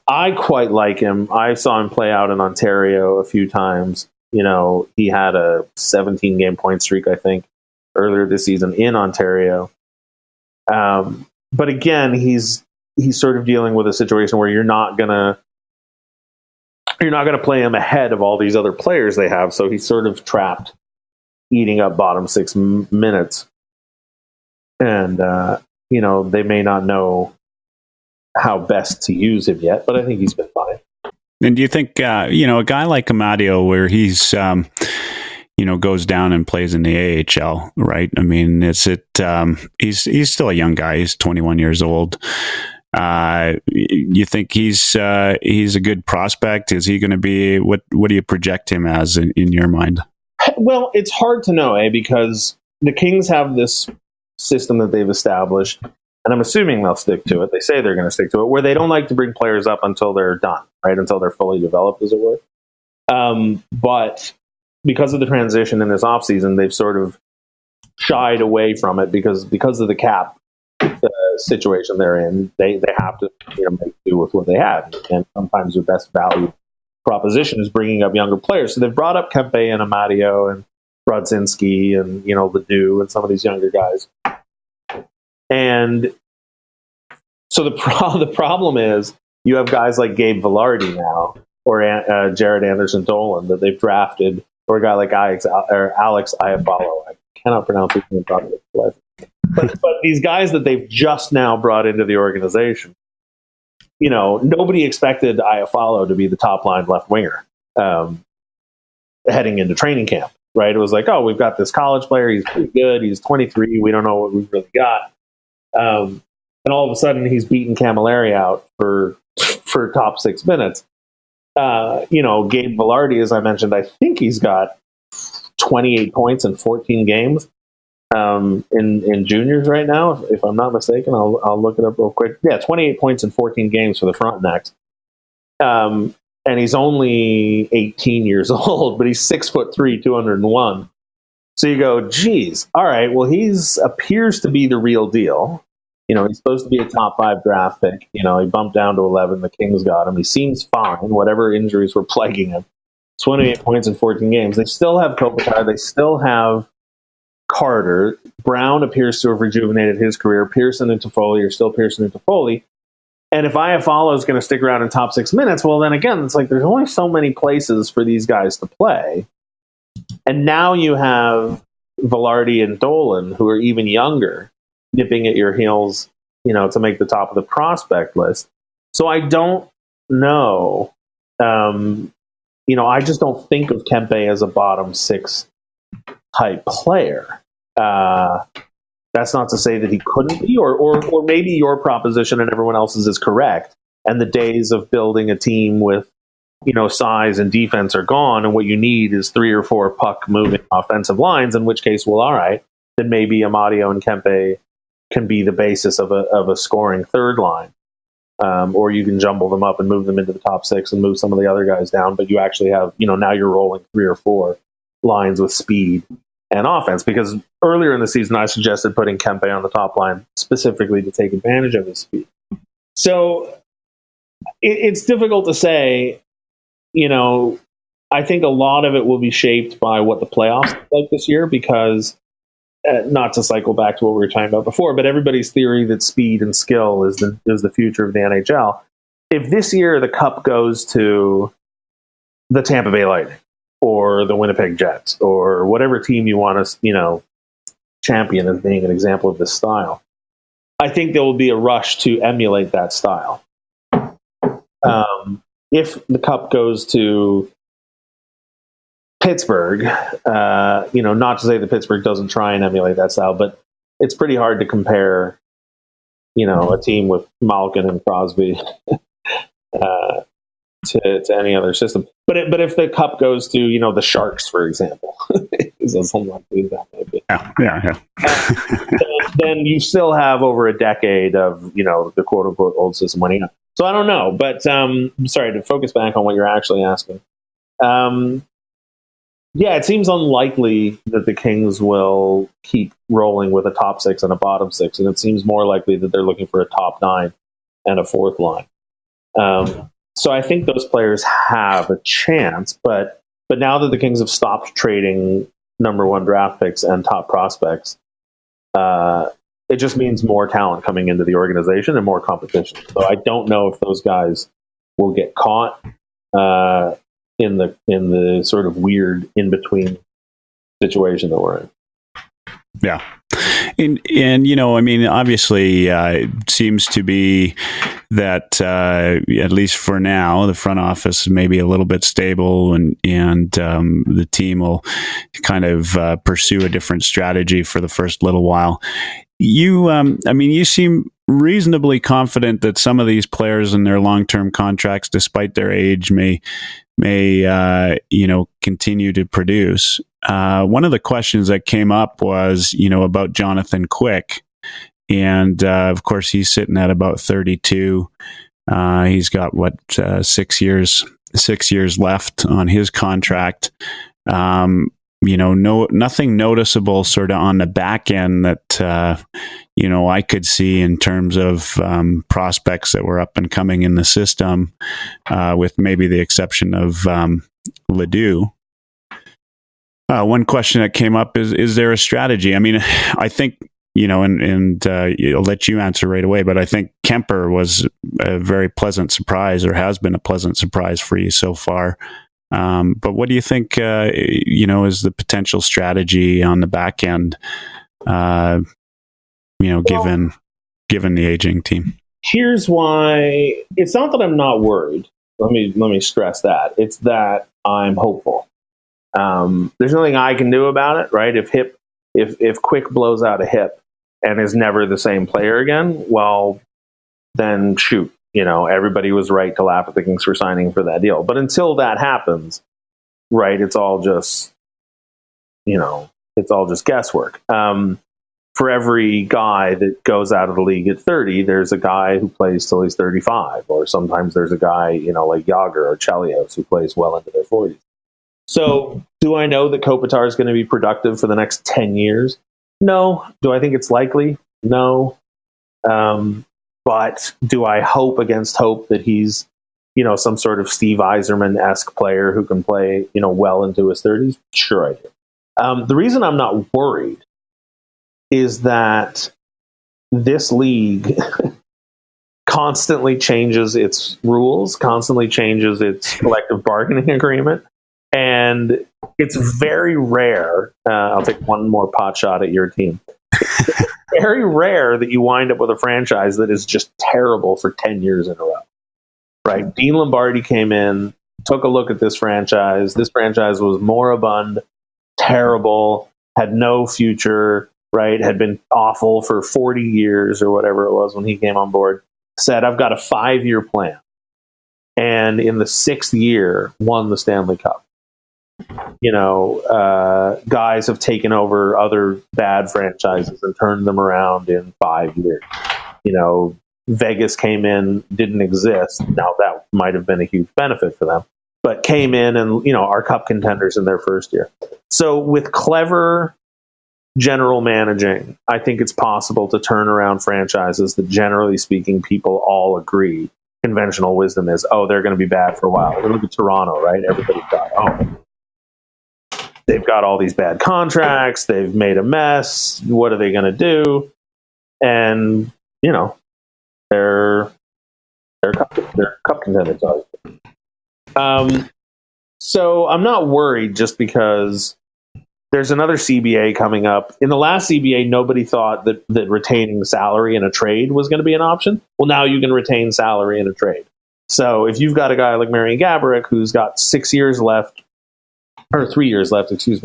I quite like him. I saw him play out in Ontario a few times. He had a 17-game point streak, I think, earlier this season in Ontario. But again, he's sort of dealing with a situation where you're not gonna play him ahead of all these other players they have. So he's sort of trapped, eating up bottom 6 minutes, and they may not know how best to use him yet. But I think he's been fine. And do you think a guy like Amadio, where he's goes down and plays in the AHL, right? I mean, he's still a young guy. He's 21 years old. You think he's a good prospect? Is he going to be, what do you project him as in your mind? Well, it's hard to know, because the Kings have this system that they've established, and I'm assuming they'll stick to it. They say they're going to stick to it, where they don't like to bring players up until they're done, right? Until they're fully developed, as it were. But because of the transition in this offseason, they've sort of shied away from it because of the cap situation they're in. They have to make do with what they have, and sometimes their best value proposition is bringing up younger players. So they've brought up Kempe and Amadio and Brodzinski and Ledoux and some of these younger guys. And so the problem is you have guys like Gabe Vilardi now, or Jared Anderson-Dolan that they've drafted, or a guy like Alex Iafallo. I cannot pronounce his name properly. But these guys that they've just now brought into the organization, nobody expected Iafallo to be the top line left winger heading into training camp, right? It was like, oh, we've got this college player. He's pretty good. He's 23. We don't know what we've really got. And all of a sudden, he's beaten Camilleri out for top 6 minutes. Gabe Velarde, as I mentioned, I think he's got 28 points in 14 games in juniors right now, if I'm not mistaken. I'll look it up real quick. Yeah, 28 points in 14 games for the Frontenacs. And he's only 18 years old, but he's 6'3", 201. So you go, geez, all right, well, appears to be the real deal. He's supposed to be a top 5 draft pick. He bumped down to 11. The Kings got him. He seems fine, whatever injuries were plaguing him. 28 points in 14 games. They still have Kopitar. They still have Carter. Brown appears to have rejuvenated his career. Pearson and Toffoli are still Pearson and Toffoli. And if Iafallo is going to stick around in top 6 minutes, well, then again, it's like there's only so many places for these guys to play. And now you have Velarde and Dolan, who are even younger, nipping at your heels, to make the top of the prospect list. So I don't know. I just don't think of Kempe as a bottom 6 type player. That's not to say that he couldn't be, or maybe your proposition and everyone else's is correct, and the days of building a team with, size and defense are gone, and what you need is 3 or 4 puck-moving offensive lines, in which case, well, all right, then maybe Amadio and Kempe can be the basis of a scoring third line. Or you can jumble them up and move them into the top 6 and move some of the other guys down, but you actually have, now you're rolling 3 or 4 lines with speed and offense, because earlier in the season I suggested putting Kempe on the top line specifically to take advantage of his speed. So it's difficult to say. I think a lot of it will be shaped by what the playoffs look like this year, because not to cycle back to what we were talking about before, but everybody's theory that speed and skill is the future of the NHL. If this year the cup goes to the Tampa Bay Lightning or the Winnipeg Jets or whatever team you want to, champion as being an example of this style, I think there will be a rush to emulate that style. If the cup goes to Pittsburgh, not to say that Pittsburgh doesn't try and emulate that style, but it's pretty hard to compare, a team with Malkin and Crosby to any other system. But if the cup goes to, the Sharks, for example, is unlikely that maybe. Yeah. Then you still have over a decade of, the quote unquote old system winning up. So I don't know, but sorry, to focus back on what you're actually asking. It seems unlikely that the Kings will keep rolling with a top 6 and a bottom 6, and it seems more likely that they're looking for a top 9 and a 4th line. So I think those players have a chance, but now that the Kings have stopped trading number 1 draft picks and top prospects, it just means more talent coming into the organization and more competition. So I don't know if those guys will get caught in the sort of weird in between situation that we're in. Yeah. And obviously, it seems to be that at least for now, the front office may be a little bit stable, and the team will kind of pursue a different strategy for the first little while. You seem reasonably confident that some of these players in their long-term contracts, despite their age, may continue to produce. One of the questions that came up was, about Jonathan Quick. And, of course, he's sitting at about 32. He's got 6 years left on his contract. Nothing noticeable sort of on the back end that, I could see in terms of prospects that were up and coming in the system, with maybe the exception of Ledoux. One question that came up is there a strategy? I think, and I'll let you answer right away, but I think Kemper was a very pleasant surprise, or has been a pleasant surprise for you so far. But what do you think, is the potential strategy on the back end? given the aging team? Here's why. It's not that I'm not worried. Let me stress that. It's that I'm hopeful. There's nothing I can do about it, right? If Quick blows out a hip and is never the same player again, well, then shoot, everybody was right to laugh at the Kings for signing for that deal. But until that happens, right, it's all just guesswork. For every guy that goes out of the league at 30, there's a guy who plays till he's 35, or sometimes there's a guy, like Jágr or Chelios who plays well into their 40s. So do I know that Kopitar is going to be productive for the next 10 years? No. Do I think it's likely? No. But do I hope against hope that he's, some sort of Steve Yzerman-esque player who can play, well into his 30s? Sure I do. The reason I'm not worried is that this league constantly changes its rules, constantly changes its collective bargaining agreement. And it's very rare. I'll take one more pot shot at your team. It's very rare that you wind up with a franchise that is just terrible for 10 years in a row. Right? Dean Lombardi came in, took a look at this franchise. This franchise was moribund, terrible, had no future, right? Had been awful for 40 years or whatever it was when he came on board. Said, I've got a 5-year plan. And in the 6th year, won the Stanley Cup. Guys have taken over other bad franchises and turned them around in 5 years. Vegas came in, didn't exist. Now that might have been a huge benefit for them, but came in and, are cup contenders in their first year. So with clever general managing, I think it's possible to turn around franchises that, generally speaking, people all agree conventional wisdom is, they're going to be bad for a while. Look at Toronto, right? Everybody thought, they've got all these bad contracts. They've made a mess. What are they going to do? And, they're cup contenders. So I'm not worried just because there's another CBA coming up. In the last CBA, nobody thought that retaining salary in a trade was going to be an option. Well, now you can retain salary in a trade. So if you've got a guy like Marian Gaborik who's got 6 years left, or 3 years left, 3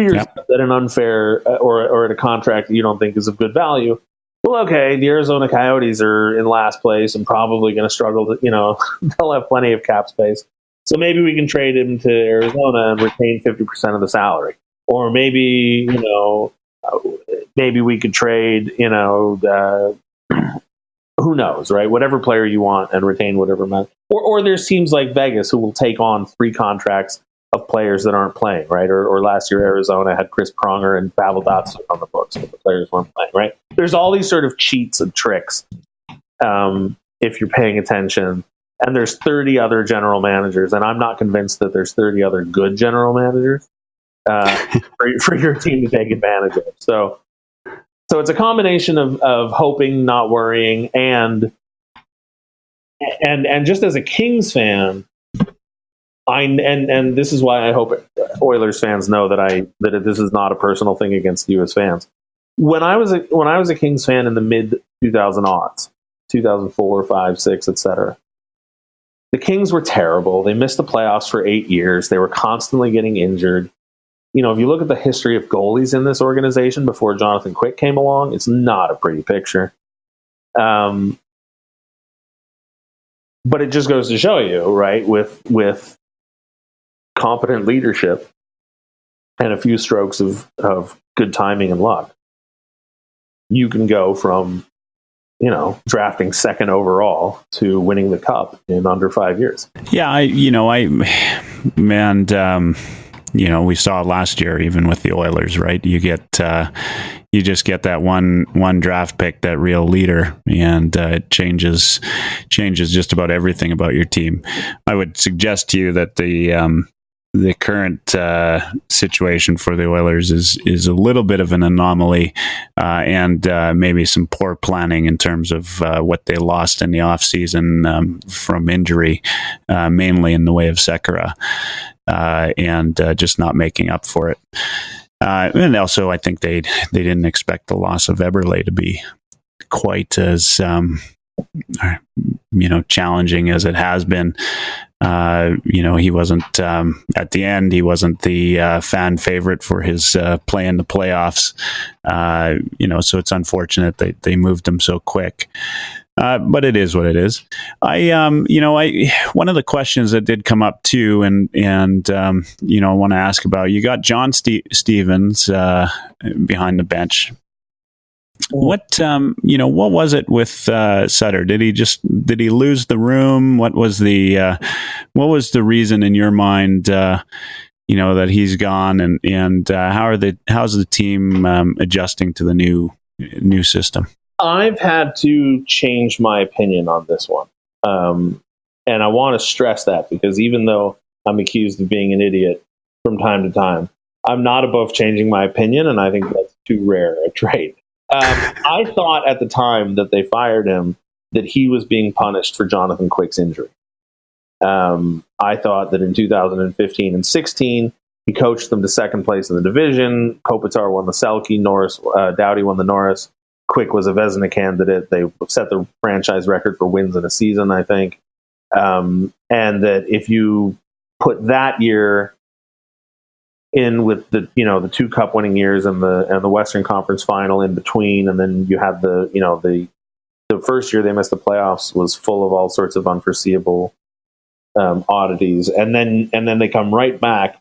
years left at an unfair or at a contract that you don't think is of good value. Well, okay, the Arizona Coyotes are in last place and probably going to struggle to, they'll have plenty of cap space. So maybe we can trade him to Arizona and retain 50% of the salary. Or maybe, maybe we could trade, who knows, right? Whatever player you want and retain whatever amount. Or there's teams like Vegas who will take on 3 contracts of players that aren't playing, right? Or last year, Arizona had Chris Pronger and Pavel Datsyuk on the books, but the players weren't playing, right? There's all these sort of cheats and tricks if you're paying attention. And there's 30 other general managers, and I'm not convinced that there's 30 other good general managers for your team to take advantage of. So it's a combination of hoping, not worrying, and just as a Kings fan, and this is why I hope Oilers fans know that this is not a personal thing against you as fans. When I was a Kings fan in the mid 2000s, 2004, 5, 6, etc., the Kings were terrible. They missed the playoffs for 8 years. They were constantly getting injured. If you look at the history of goalies in this organization before Jonathan Quick came along, it's not a pretty picture. But it just goes to show you, right, with competent leadership and a few strokes of good timing and luck, you can go from, drafting 2nd overall to winning the cup in under 5 years. Yeah, we saw last year, even with the Oilers, right? You just get that one draft pick, that real leader, and it changes just about everything about your team. I would suggest to you that the current situation for the Oilers is a little bit of an anomaly, and maybe some poor planning in terms of what they lost in the offseason from injury, mainly in the way of Sekera, and just not making up for it. And also, I think they didn't expect the loss of Eberle to be quite as challenging as it has been. He wasn't at the end. He wasn't the fan favorite for his play in the playoffs. So it's unfortunate that they moved him so quick. But it is what it is. One of the questions that did come up too, and I want to ask about. You got John Stevens behind the bench. What was it with Sutter? Did he lose the room? What was the reason in your mind? That he's gone, and how's the team adjusting to the new system? I've had to change my opinion on this one. And I want to stress that, because even though I'm accused of being an idiot from time to time, I'm not above changing my opinion, and I think that's too rare a trait. I thought at the time that they fired him that he was being punished for Jonathan Quick's injury. I thought that in 2015 and 16, he coached them to second place in the division. Kopitar won the Selke, Doughty won the Norris. Quick was a Vezina candidate. They set the franchise record for wins in a season, I think. And that if you put that year in with the two cup winning years and the Western Conference final in between, and then you had the first year they missed the playoffs was full of all sorts of unforeseeable oddities, and then they come right back.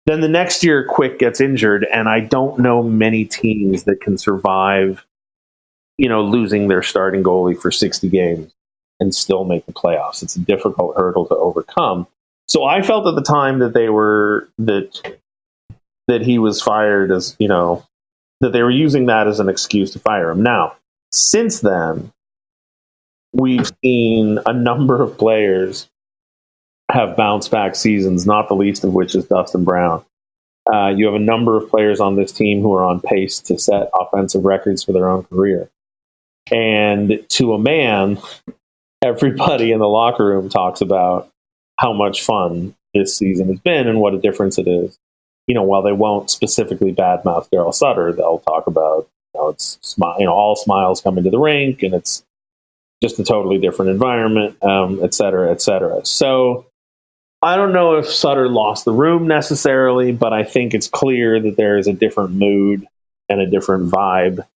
Then the next year, Quick gets injured, and I don't know many teams that can survive losing their starting goalie for 60 games and still make the playoffs. It's a difficult hurdle to overcome. So I felt at the time that that he was fired as, that they were using that as an excuse to fire him. Now, since then, we've seen a number of players have bounce back seasons, not the least of which is Dustin Brown. You have a number of players on this team who are on pace to set offensive records for their own career. And to a man, everybody in the locker room talks about how much fun this season has been and what a difference it is. While they won't specifically badmouth Daryl Sutter, they'll talk about, it's all smiles come into the rink, and it's just a totally different environment, et cetera, et cetera. So I don't know if Sutter lost the room necessarily, but I think it's clear that there is a different mood and a different vibe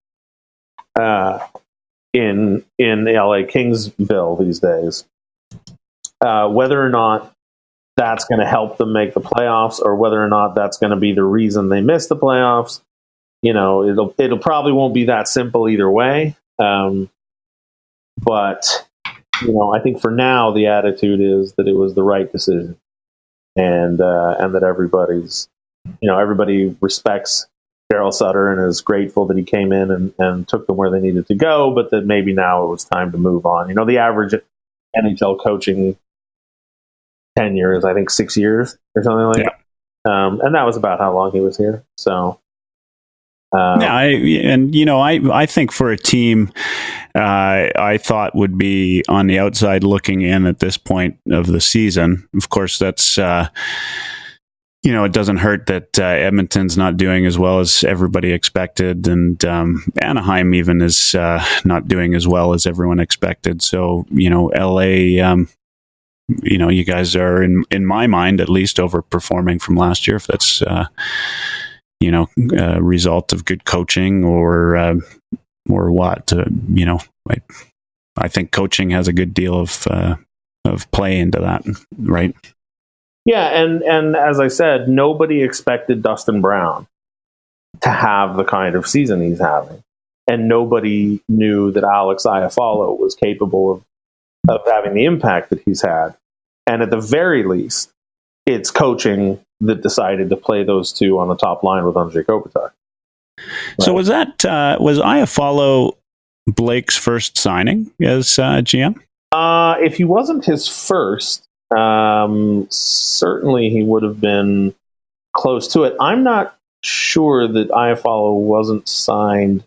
in the LA Kingsville these days. Whether or not that's going to help them make the playoffs, or whether or not that's going to be the reason they miss the playoffs, it'll probably won't be that simple either way. But I think for now the attitude is that it was the right decision, and that everybody respects Daryl Sutter and is grateful that he came in and took them where they needed to go, but that maybe now it was time to move on. The average NHL coaching tenure is, I think, 6 years or something like that. And that was about how long he was here. So, I think for a team, I thought would be on the outside looking in at this point of the season. Of course, that's it doesn't hurt that Edmonton's not doing as well as everybody expected, and Anaheim even is not doing as well as everyone expected. So, LA, you guys are, in my mind, at least overperforming from last year. If that's, a result of good coaching or what, I think coaching has a good deal of play into that, right? Yeah, and as I said, nobody expected Dustin Brown to have the kind of season he's having, and nobody knew that Alex Iafallo was capable of having the impact that he's had. And at the very least, it's coaching that decided to play those two on the top line with Andrei Kopitar. Right? So was Iafallo Blake's first signing as GM? If he wasn't his first, certainly he would have been close to it. I'm not sure that Iafallo wasn't signed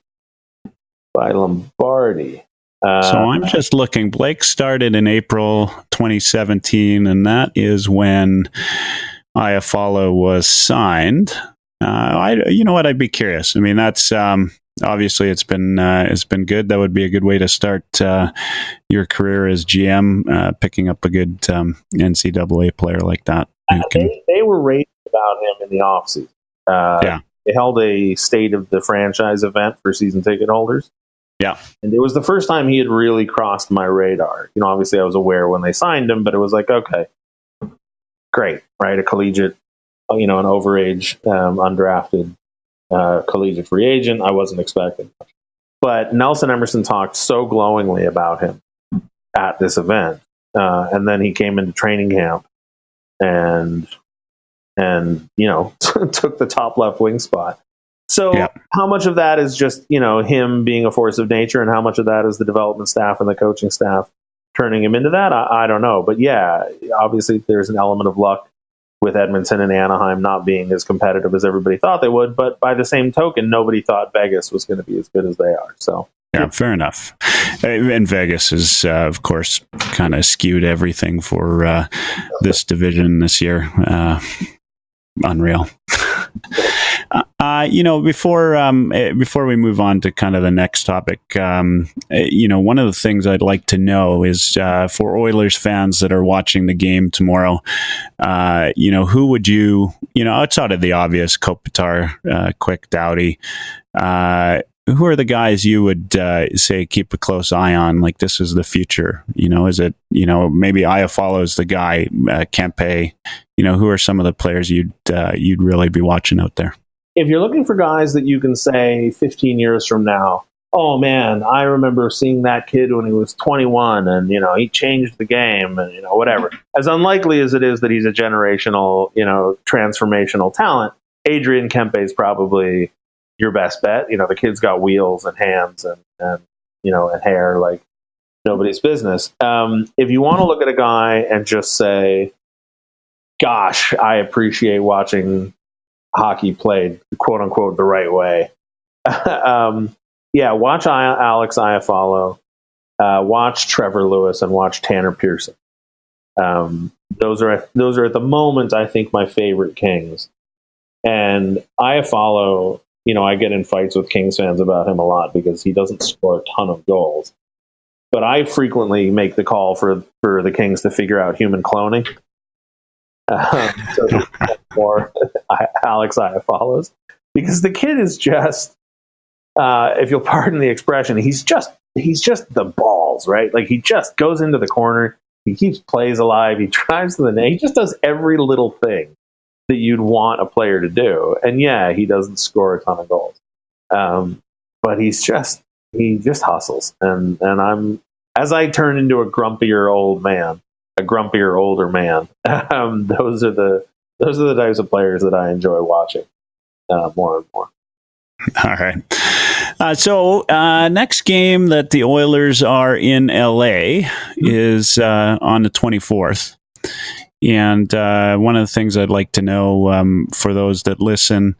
by Lombardi. So I'm just looking. Blake started in April 2017, and that is when Iafallo was signed. You know what? I'd be curious. I mean, that's obviously it's been good. That would be a good way to start your career as GM, picking up a good NCAA player like that. They were raving about him in the offseason. They held a state of the franchise event for season ticket holders. Yeah. And it was the first time he had really crossed my radar. You know, obviously I was aware when they signed him, but it was like, okay, great, right? A collegiate, you know, an overage, undrafted collegiate free agent. I wasn't expecting much. But Nelson Emerson talked so glowingly about him at this event. And then he came into training camp and you know, took the top left wing spot. So how much of that is just, you know, him being a force of nature, and how much of that is the development staff and the coaching staff turning him into that? I don't know. But yeah, obviously there's an element of luck with Edmonton and Anaheim not being as competitive as everybody thought they would. But by the same token, nobody thought Vegas was going to be as good as they are. So yeah, fair enough. And Vegas is, of course, kind of skewed everything for this division this year. Unreal. You know, before we move on to kind of the next topic, you know, one of the things I'd like to know is for Oilers fans that are watching the game tomorrow, you know, who would you know, outside of the obvious, Kopitar, Quick, Doughty, who are the guys you would say keep a close eye on? Like, this is the future. You know, is it, you know, maybe Iafallo's the guy, Kempe? You know, who are some of the players you'd really be watching out there? If you're looking for guys that you can say 15 years from now, oh man, I remember seeing that kid when he was 21 and, you know, he changed the game and, you know, whatever. As unlikely as it is that he's a generational, you know, transformational talent, Adrian Kempe is probably your best bet. You know, the kid's got wheels and hands and you know, and hair like nobody's business. If you want to look at a guy and just say, gosh, I appreciate watching hockey played, quote unquote, the right way. Watch Alex Iafallo, watch Trevor Lewis, and watch Tanner Pearson. Those are at the moment, I think, my favorite Kings. And Iafallo, you know, I get in fights with Kings fans about him a lot because he doesn't score a ton of goals. But I frequently make the call for the Kings to figure out human cloning. More Alex Iafallo's, because the kid is just, if you'll pardon the expression, he's just the balls, right? Like, he just goes into the corner, he keeps plays alive, he drives to the net, he just does every little thing that you'd want a player to do. And yeah, he doesn't score a ton of goals, but he just hustles. And I'm, as I turn into a grumpier older man, those are the types of players that I enjoy watching more and more. All right. So next game that the Oilers are in LA is on the 24th. And one of the things I'd like to know for those that listen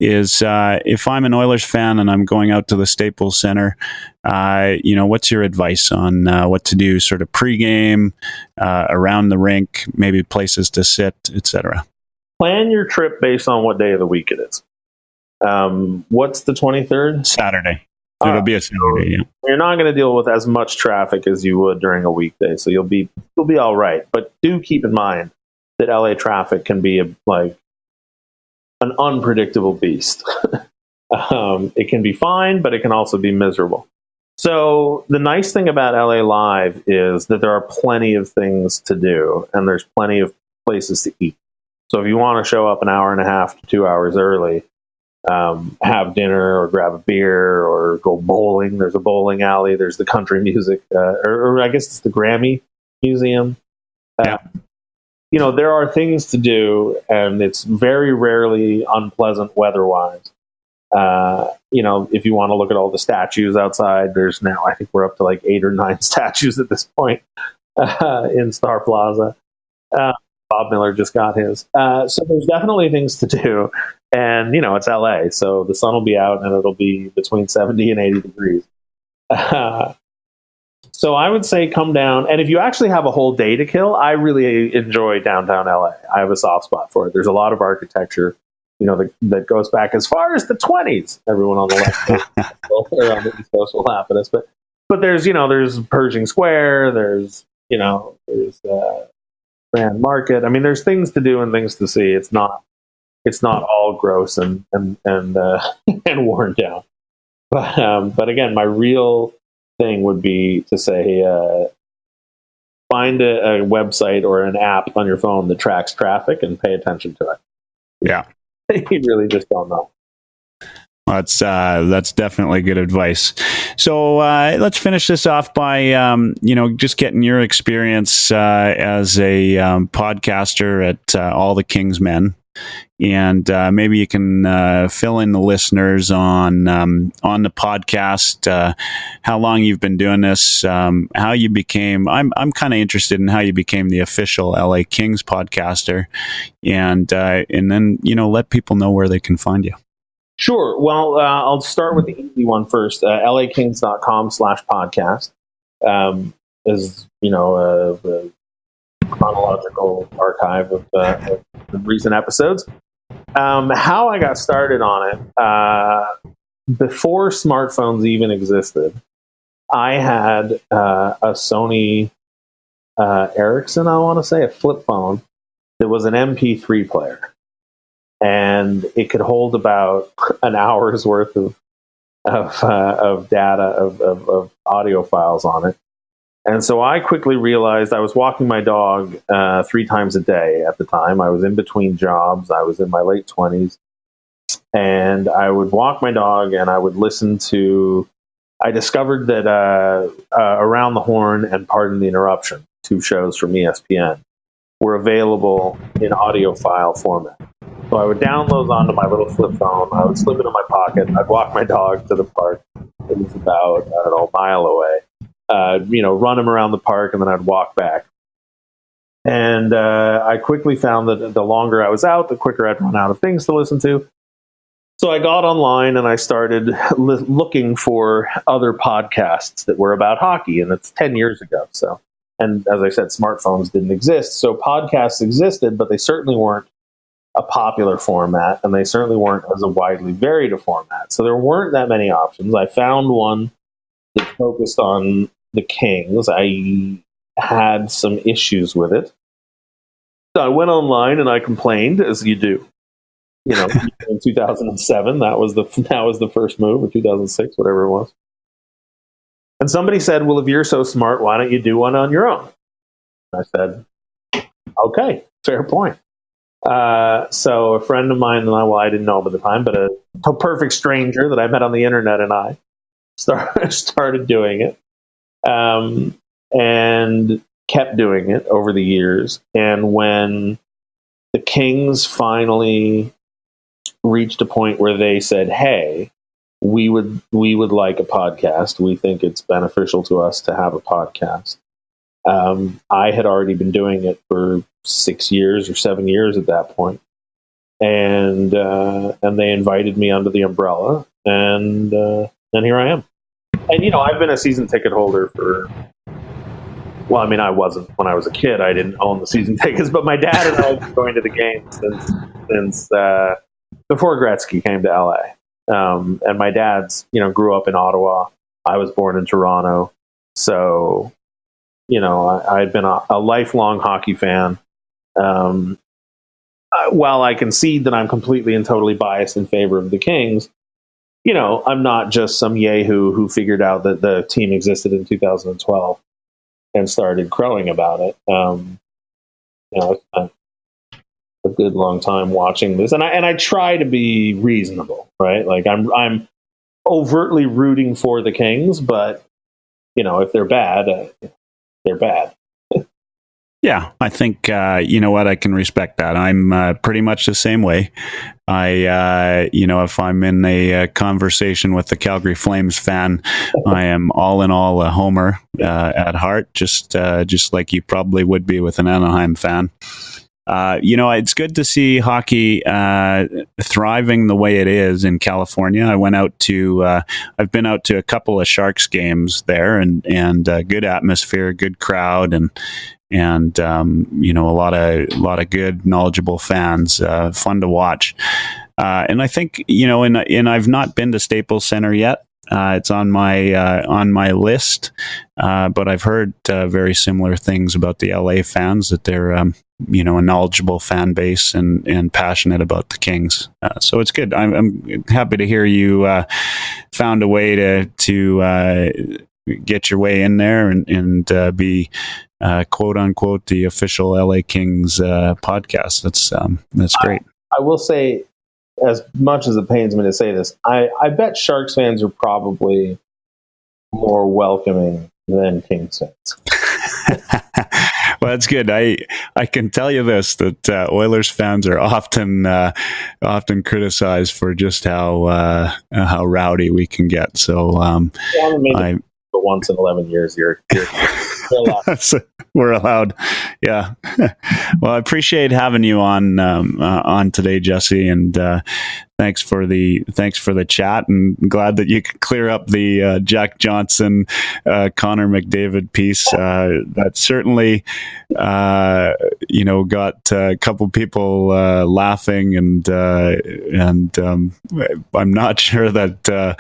is if I'm an Oilers fan and I'm going out to the Staples Center, you know, what's your advice on what to do sort of pregame, around the rink, maybe places to sit, etc.? Plan your trip based on what day of the week it is. What's the 23rd? Saturday. It'll be a Saturday, yeah. You're not going to deal with as much traffic as you would during a weekday, so you'll be all right. But do keep in mind that LA traffic can be like an unpredictable beast. It can be fine, but it can also be miserable. So the nice thing about LA Live is that there are plenty of things to do, and there's plenty of places to eat. So if you want to show up an hour and a half to 2 hours early, have dinner or grab a beer or go bowling. There's a bowling alley. There's the country music, or I guess it's the Grammy Museum. You know, there are things to do, and it's very rarely unpleasant weather-wise. You know, if you want to look at all the statues outside, there's now, I think we're up to like 8 or 9 statues at this point in Star Plaza. Bob Miller just got his. So there's definitely things to do. And, you know, it's LA, so the sun will be out and it'll be between 70 and 80 degrees. So I would say come down. And if you actually have a whole day to kill, I really enjoy downtown LA. I have a soft spot for it. There's a lot of architecture. that goes back as far as the 20s. Everyone on the left coast or on the east coast will laugh at us, but there's Pershing Square, there's Grand Market. I mean, there's things to do and things to see. It's not all gross and and worn down. But again, my real thing would be to say, find a website or an app on your phone that tracks traffic and pay attention to it. Yeah. You really just don't know. That's definitely good advice. So let's finish this off by just getting your experience as a podcaster at All the Kings Men, and maybe you can fill in the listeners on the podcast, how long you've been doing this, how you became. I'm kind of interested in how you became the official LA Kings podcaster, and then let people know where they can find you. Sure. Well, I'll start with the easy one first. lakings.com/podcast is, a chronological archive of recent episodes. How I got started on it, before smartphones even existed, I had a Sony Ericsson, I want to say, a flip phone that was an MP3 player. And it could hold about an hour's worth of data of audio files on it. And so I quickly realized I was walking my dog 3 times a day at the time. I was in between jobs. I was in my late 20s. And I would walk my dog and I would listen to... I discovered that Around the Horn and Pardon the Interruption, 2 shows from ESPN, were available in audio file format. So I would download those onto my little flip phone. I would slip it in my pocket. I'd walk my dog to the park. It was about, a mile away. Run him around the park, and then I'd walk back. And I quickly found that the longer I was out, the quicker I'd run out of things to listen to. So I got online and I started looking for other podcasts that were about hockey, and it's 10 years ago. So, and as I said, smartphones didn't exist. So podcasts existed, but they certainly weren't a popular format, and they certainly weren't as a widely varied a format. So there weren't that many options. I found one that focused on the Kings. I had some issues with it. So I went online and I complained, as you do. In 2007, that was the first move, or 2006, whatever it was. And somebody said, "Well, if you're so smart, why don't you do one on your own?" I said, "Okay, fair point." So a friend of mine and I didn't know him at the time, but a perfect stranger that I met on the internet and I started doing it, and kept doing it over the years. And when the Kings finally reached a point where they said, "Hey, we would like a podcast. We think it's beneficial to us to have a podcast." I had already been doing it for 6 years or 7 years at that point, and they invited me under the umbrella, and here I am. And I've been a season ticket holder for. Well, I mean, I wasn't when I was a kid. I didn't own the season tickets, but my dad and I have been going to the games since before Gretzky came to LA. And my dad's grew up in Ottawa. I was born in Toronto, so. I'd been a lifelong hockey fan. While I concede that I'm completely and totally biased in favor of the Kings, I'm not just some yahoo who figured out that the team existed in 2012 and started crowing about it. I spent a good long time watching this, and I try to be reasonable, right? Like I'm overtly rooting for the Kings, but if they're bad. They're bad. Yeah, I think, I can respect that. I'm pretty much the same way. If I'm in a conversation with a Calgary Flames fan, I am all in all a homer at heart, just like you probably would be with an Anaheim fan. It's good to see hockey thriving the way it is in California. I've been out to a couple of Sharks games there, and good atmosphere, good crowd, and a lot of good, knowledgeable fans. Fun to watch. And I think, and I've not been to Staples Center yet. It's on my list, but I've heard very similar things about the LA fans, that they're a knowledgeable fan base and passionate about the Kings. So it's good. I'm happy to hear you found a way to get your way in there and be quote unquote the official LA Kings podcast. That's great. I will say, as much as it pains me to say this, I bet Sharks fans are probably more welcoming than Kings fans. Well, that's good. I can tell you this, that Oilers fans are often criticized for just how rowdy we can get. So but once in 11 years, you're we're allowed. Yeah. Well, I appreciate having you on today, Jesse, and thanks for the chat, and glad that you could clear up the Jack Johnson, Connor McDavid piece. That certainly, got a couple people laughing, and I'm not sure that.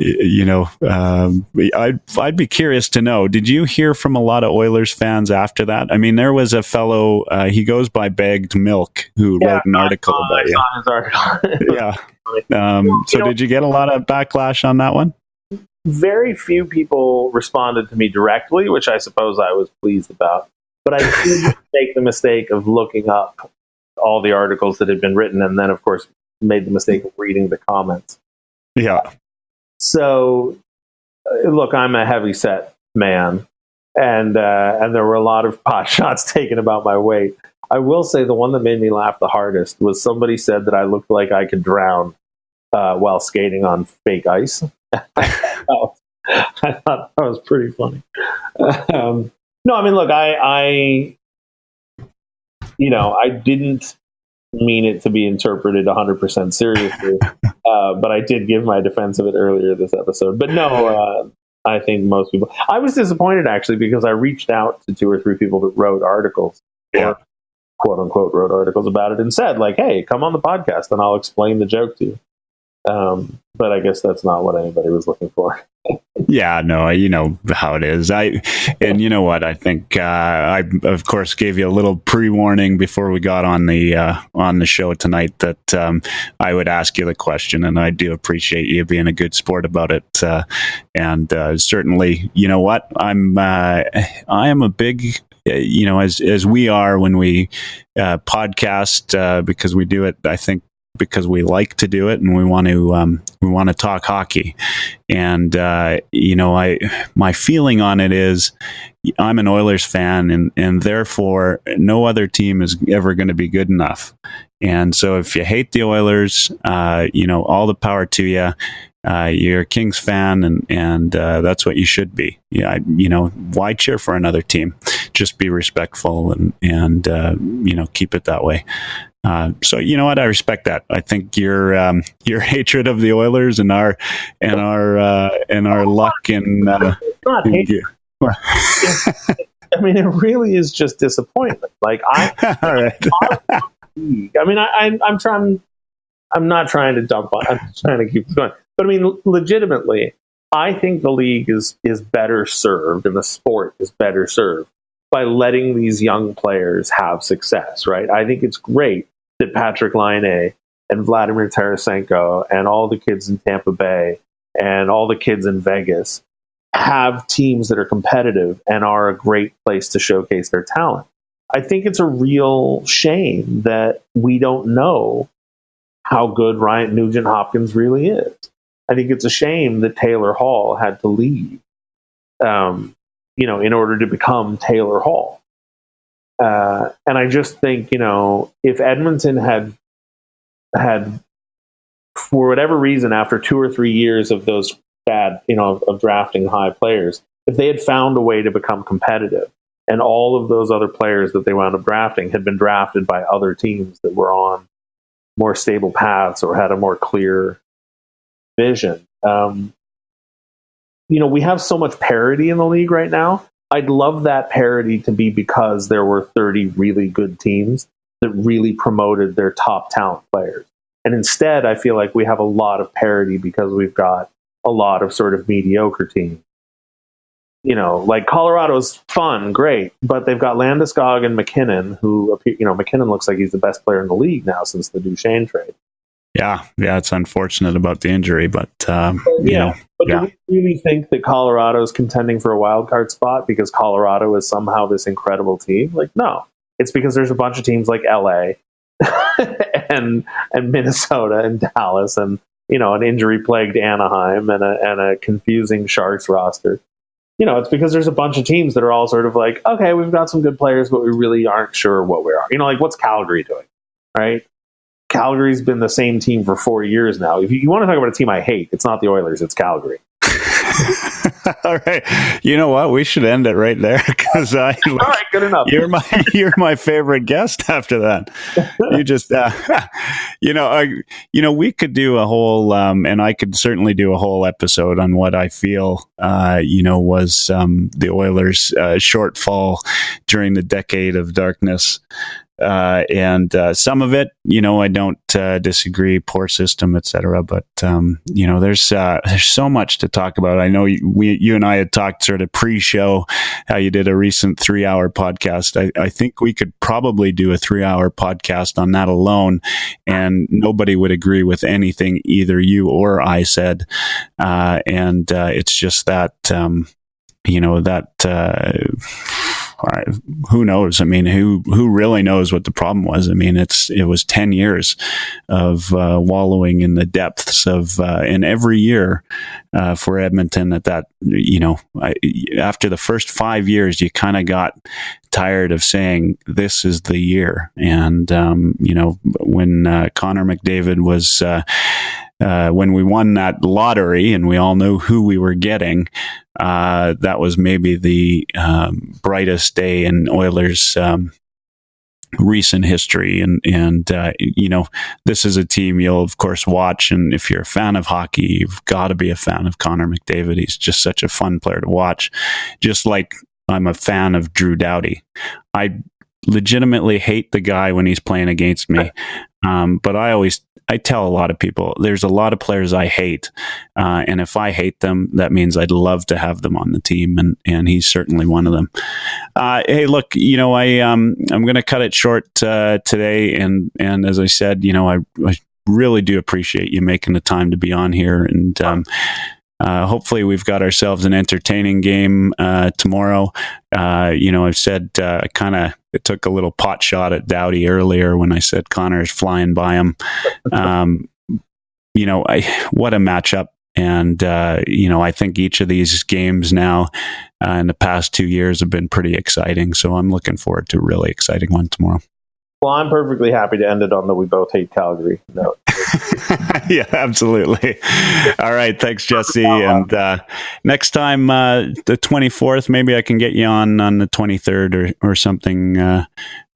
I'd be curious to know, did you hear from a lot of Oilers fans after that? I mean, there was a fellow, he goes by Bagged Milk, who wrote an article about you. I saw his article. Yeah. So did you get a lot of backlash on that one? Very few people responded to me directly, which I suppose I was pleased about. But I did make the mistake of looking up all the articles that had been written, and then, of course, made the mistake of reading the comments. Yeah. So, look, I'm a heavy-set man, and there were a lot of pot shots taken about my weight. I will say the one that made me laugh the hardest was somebody said that I looked like I could drown while skating on fake ice. I thought that was pretty funny. No, I mean, look, I didn't mean it to be interpreted 100% seriously, but I did give my defense of it earlier this episode. But no, I think most people. I was disappointed, actually, because I reached out to 2 or 3 people that wrote articles, or quote unquote wrote articles about it, and said, like, "Hey, come on the podcast and I'll explain the joke to you." But I guess that's not what anybody was looking for. Yeah, no, you know how it is. And you know what? I think I, of course, gave you a little pre-warning before we got on the show tonight that I would ask you the question, and I do appreciate you being a good sport about it. And certainly, you know what? I am a big, as we are when we podcast, because we do it, I think, because we like to do it and we want to talk hockey. And my feeling on it is I'm an Oilers fan, and therefore no other team is ever going to be good enough. And so if you hate the Oilers, all the power to you. You're a Kings fan, and that's what you should be. Yeah, why cheer for another team? Just be respectful and keep it that way. So you know what? I respect that. I think your hatred of the Oilers and our luck and not hatred. I mean, it really is just disappointment. Like all right. I mean, I'm trying. I'm not trying to dump on. I'm just trying to keep going. But I mean, legitimately, I think the league is better served, and the sport is better served by letting these young players have success, right? I think it's great that Patrick Laine and Vladimir Tarasenko and all the kids in Tampa Bay and all the kids in Vegas have teams that are competitive and are a great place to showcase their talent. I think it's a real shame that we don't know how good Ryan Nugent-Hopkins really is. I think it's a shame that Taylor Hall had to leave, in order to become Taylor Hall. And I just think, if Edmonton had, for whatever reason, after 2 or 3 years of those bad, of drafting high players, if they had found a way to become competitive, and all of those other players that they wound up drafting had been drafted by other teams that were on more stable paths or had a more clear vision. We have so much parity in the league right now. I'd love that parity to be because there were 30 really good teams that really promoted their top talent players. And instead, I feel like we have a lot of parity because we've got a lot of sort of mediocre teams. Like Colorado's fun, great, but they've got Landeskog and McKinnon, who, McKinnon looks like he's the best player in the league now since the Duchesne trade. Yeah, it's unfortunate about the injury, but do we really think that Colorado's contending for a wild card spot because Colorado is somehow this incredible team? Like, no, it's because there's a bunch of teams like LA and Minnesota and Dallas and an injury plagued Anaheim and a confusing Sharks roster. It's because there's a bunch of teams that are all sort of like, okay, we've got some good players, but we really aren't sure what we are. Like what's Calgary doing, right? Calgary's been the same team for 4 years now. If you want to talk about a team I hate, it's not the Oilers, it's Calgary. All right, you know what? We should end it right there because all right, good enough. You're my favorite guest. After that, you just we could do a whole and I could certainly do a whole episode on what I feel was the Oilers' shortfall during the decade of darkness. And some of it, I don't disagree, poor system, etc. But there's so much to talk about. I know you and I had talked sort of pre-show how you did a recent 3-hour podcast. I think we could probably do a 3-hour podcast on that alone, and nobody would agree with anything either you or I said. And it's just that who knows? I mean, who really knows what the problem was? I mean, it was 10 years of wallowing in the depths of, and every year for Edmonton after the first 5 years, you kind of got tired of saying this is the year. And, when Connor McDavid was, when we won that lottery and we all knew who we were getting, that was maybe the brightest day in Oilers' recent history. And this is a team you'll, of course, watch. And if you're a fan of hockey, you've got to be a fan of Connor McDavid. He's just such a fun player to watch. Just like I'm a fan of Drew Doughty. I legitimately hate the guy when he's playing against me. But I tell a lot of people, there's a lot of players I hate. And if I hate them, that means I'd love to have them on the team. And he's certainly one of them. Hey, look, I'm going to cut it short today. And as I said, I really do appreciate you making the time to be on here. And hopefully we've got ourselves an entertaining game tomorrow. I've said it took a little pot shot at Doughty earlier when I said Connor's flying by him. What a matchup. And, I think each of these games now in the past 2 years have been pretty exciting. So I'm looking forward to a really exciting one tomorrow. Well, I'm perfectly happy to end it on that we both hate Calgary. No. Yeah, absolutely. All right. Thanks, Jesse. And next time, the 24th, maybe I can get you on the 23rd or something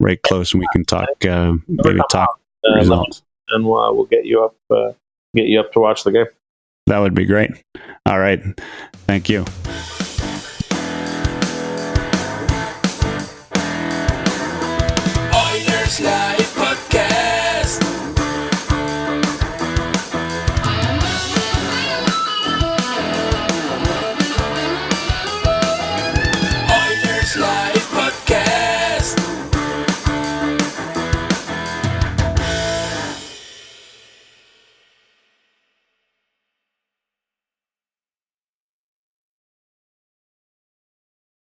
right close, and we can talk, results. And we'll get you up to watch the game. That would be great. All right. Thank you.